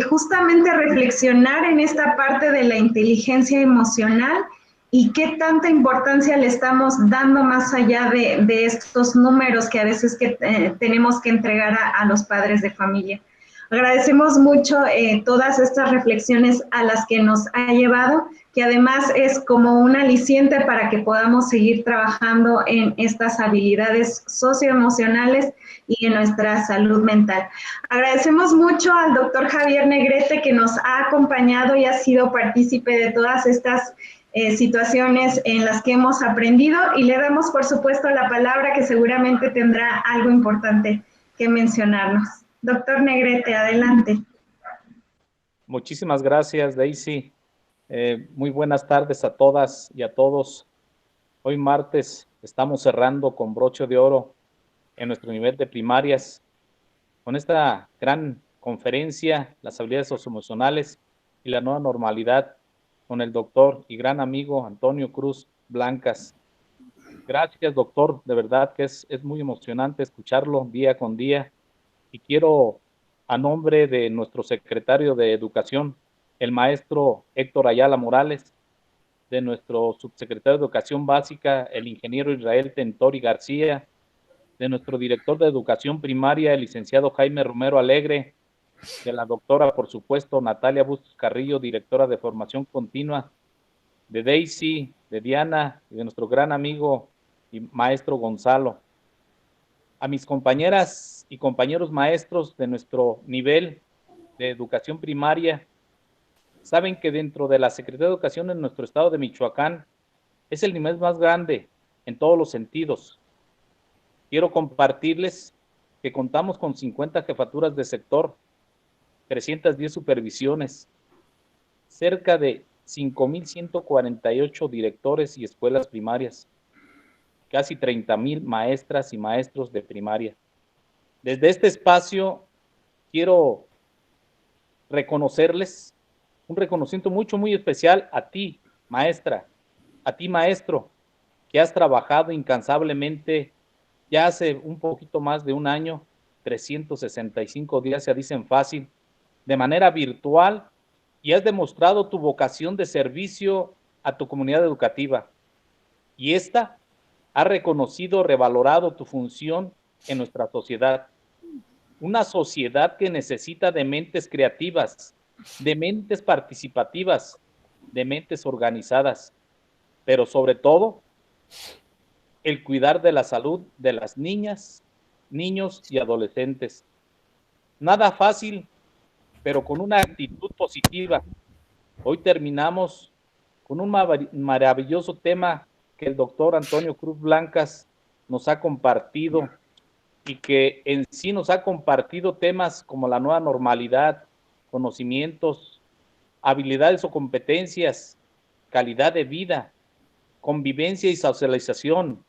S2: justamente reflexionar en esta parte de la inteligencia emocional y qué tanta importancia le estamos dando más allá de estos números que a veces tenemos que entregar a los padres de familia. Agradecemos mucho todas estas reflexiones a las que nos ha llevado, que además es como un aliciente para que podamos seguir trabajando en estas habilidades socioemocionales y en nuestra salud mental. Agradecemos mucho al doctor Javier Negrete que nos ha acompañado y ha sido partícipe de todas estas situaciones en las que hemos aprendido y le damos por supuesto la palabra que seguramente tendrá algo importante que mencionarnos. Doctor Negrete, adelante.
S4: Muchísimas gracias, Daisy. Muy buenas tardes a todas y a todos. Hoy martes estamos cerrando con broche de oro en nuestro nivel de primarias con esta gran conferencia, las habilidades socioemocionales y la nueva normalidad, con el doctor y gran amigo Antonio Cruz Blancas. Gracias, doctor, de verdad que es muy emocionante escucharlo día con día y quiero, a nombre de nuestro secretario de Educación, el maestro Héctor Ayala Morales, de nuestro subsecretario de Educación Básica, el ingeniero Israel Tentori García, de nuestro director de Educación Primaria, el licenciado Jaime Romero Alegre, de la doctora, por supuesto, Natalia Bustos Carrillo, directora de Formación Continua, de Daisy, de Diana y de nuestro gran amigo y maestro Gonzalo. A mis compañeras y compañeros maestros de nuestro nivel de educación primaria, saben que dentro de la Secretaría de Educación en nuestro estado de Michoacán es el nivel más grande en todos los sentidos. Quiero compartirles que contamos con 50 jefaturas de sector, 310 supervisiones, cerca de 5,148 directores y escuelas primarias, casi 30,000 maestras y maestros de primaria. Desde este espacio quiero reconocerles un reconocimiento muy especial a ti, maestra, a ti, maestro, que has trabajado incansablemente ya hace un poquito más de un año, 365 días se dicen fácil, de manera virtual, y has demostrado tu vocación de servicio a tu comunidad educativa. Y esta ha reconocido, revalorado tu función en nuestra sociedad. una sociedad que necesita de mentes creativas, de mentes participativas, de mentes organizadas, pero sobre todo, el cuidar de la salud de las niñas, niños y adolescentes. Nada fácil, pero con una actitud positiva. Hoy terminamos con un maravilloso tema que el doctor Antonio Cruz Blancas nos ha compartido y que en sí nos ha compartido temas como la nueva normalidad, conocimientos, habilidades o competencias, calidad de vida, convivencia y socialización,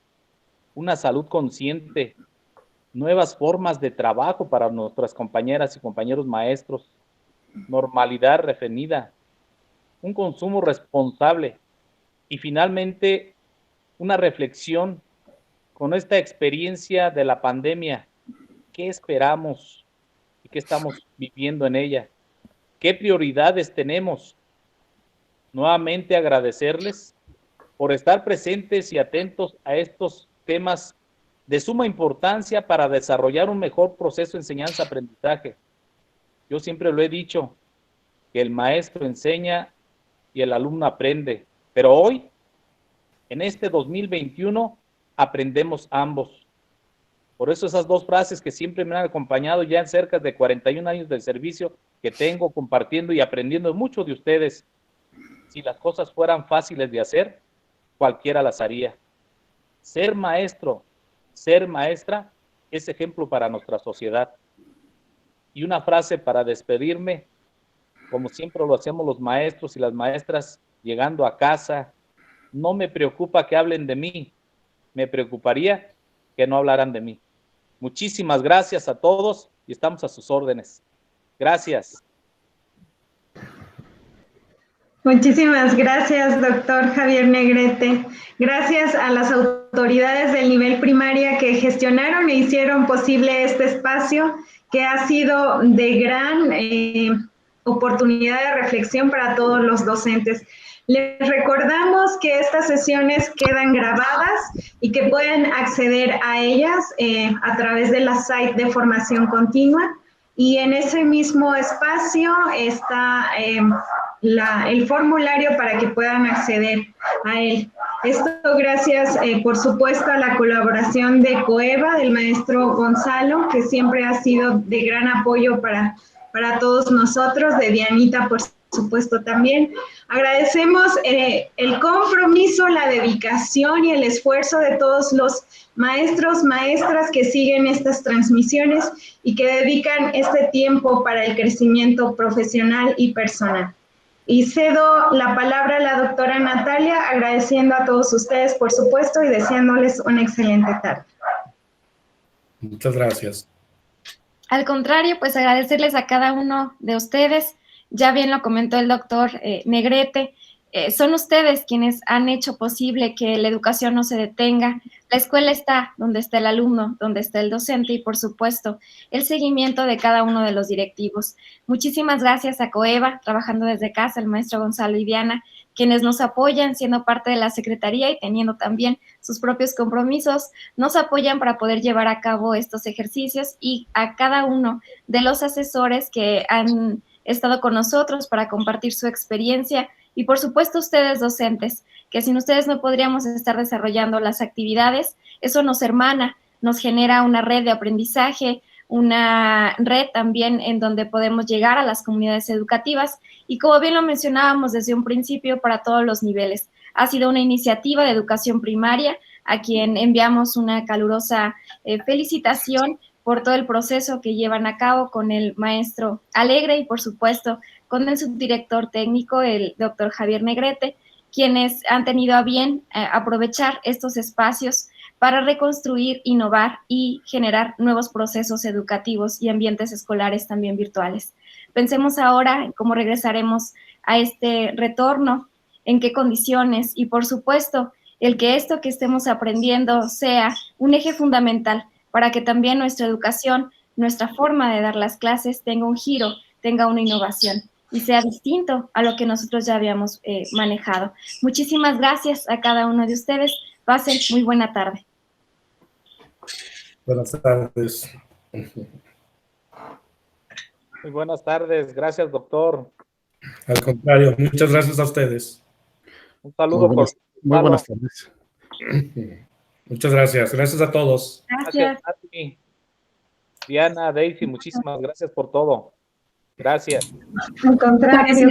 S4: una salud consciente, nuevas formas de trabajo para nuestras compañeras y compañeros maestros, normalidad refinada, un consumo responsable y finalmente una reflexión con esta experiencia de la pandemia. ¿Qué esperamos y qué estamos viviendo en ella? ¿Qué prioridades tenemos? Nuevamente agradecerles por estar presentes y atentos a estos temas de suma importancia para desarrollar un mejor proceso de enseñanza-aprendizaje. Yo siempre lo he dicho, que el maestro enseña y el alumno aprende, pero hoy, en este 2021, aprendemos ambos. Por eso esas dos frases que siempre me han acompañado ya en cerca de 41 años de servicio que tengo compartiendo y aprendiendo mucho de ustedes. Si las cosas fueran fáciles de hacer, cualquiera las haría. Ser maestro, ser maestra, es ejemplo para nuestra sociedad. Y una frase para despedirme, como siempre lo hacemos los maestros y las maestras llegando a casa: no me preocupa que hablen de mí, me preocuparía que no hablaran de mí. Muchísimas gracias a todos y estamos a sus órdenes. Gracias.
S2: Muchísimas gracias, doctor Javier Negrete. Gracias a las autoridades del nivel primaria que gestionaron e hicieron posible este espacio, que ha sido de gran oportunidad de reflexión para todos los docentes. Les recordamos que estas sesiones quedan grabadas y que pueden acceder a ellas a través de la site de formación continua, y en ese mismo espacio está el formulario para que puedan acceder a él. Esto gracias, por supuesto, a la colaboración de COEVA, del maestro Gonzalo, que siempre ha sido de gran apoyo para todos nosotros, de Dianita, por supuesto, también. Agradecemos el compromiso, la dedicación y el esfuerzo de todos los maestros, maestras que siguen estas transmisiones y que dedican este tiempo para el crecimiento profesional y personal. Y cedo la palabra a la doctora Natalia, agradeciendo a todos ustedes, por supuesto, y deseándoles una excelente tarde.
S1: Muchas gracias.
S5: Al contrario, pues agradecerles a cada uno de ustedes. Ya bien lo comentó el doctor Negrete, son ustedes quienes han hecho posible que la educación no se detenga. La escuela está donde está el alumno, donde está el docente y, por supuesto, el seguimiento de cada uno de los directivos. Muchísimas gracias a COEVA, trabajando desde casa, el maestro Gonzalo y Diana, quienes nos apoyan siendo parte de la Secretaría y teniendo también sus propios compromisos, nos apoyan para poder llevar a cabo estos ejercicios, y a cada uno de los asesores que han estado con nosotros para compartir su experiencia, y por supuesto ustedes docentes, que sin ustedes no podríamos estar desarrollando las actividades. Eso nos hermana, nos genera una red de aprendizaje, una red también en donde podemos llegar a las comunidades educativas, y como bien lo mencionábamos desde un principio, para todos los niveles. Ha sido una iniciativa de educación primaria, a quien enviamos una calurosa felicitación por todo el proceso que llevan a cabo con el maestro Alegre y, por supuesto, con el subdirector técnico, el doctor Javier Negrete, quienes han tenido a bien aprovechar estos espacios para reconstruir, innovar y generar nuevos procesos educativos y ambientes escolares también virtuales. Pensemos ahora en cómo regresaremos a este retorno, en qué condiciones, y por supuesto, el que esto que estemos aprendiendo sea un eje fundamental para que también nuestra educación, nuestra forma de dar las clases tenga un giro, tenga una innovación y sea distinto a lo que nosotros ya habíamos manejado. Muchísimas gracias a cada uno de ustedes. Pasen muy buena tarde.
S1: Buenas tardes.
S4: Muy buenas tardes. Gracias, doctor.
S1: Al contrario, muchas gracias a ustedes.
S4: Un saludo
S6: Muy buenas tardes.
S1: Muchas gracias. Gracias a todos.
S5: Gracias.
S4: Nati. Diana, Daisy, muchísimas gracias por todo. Gracias.
S2: Al contrario.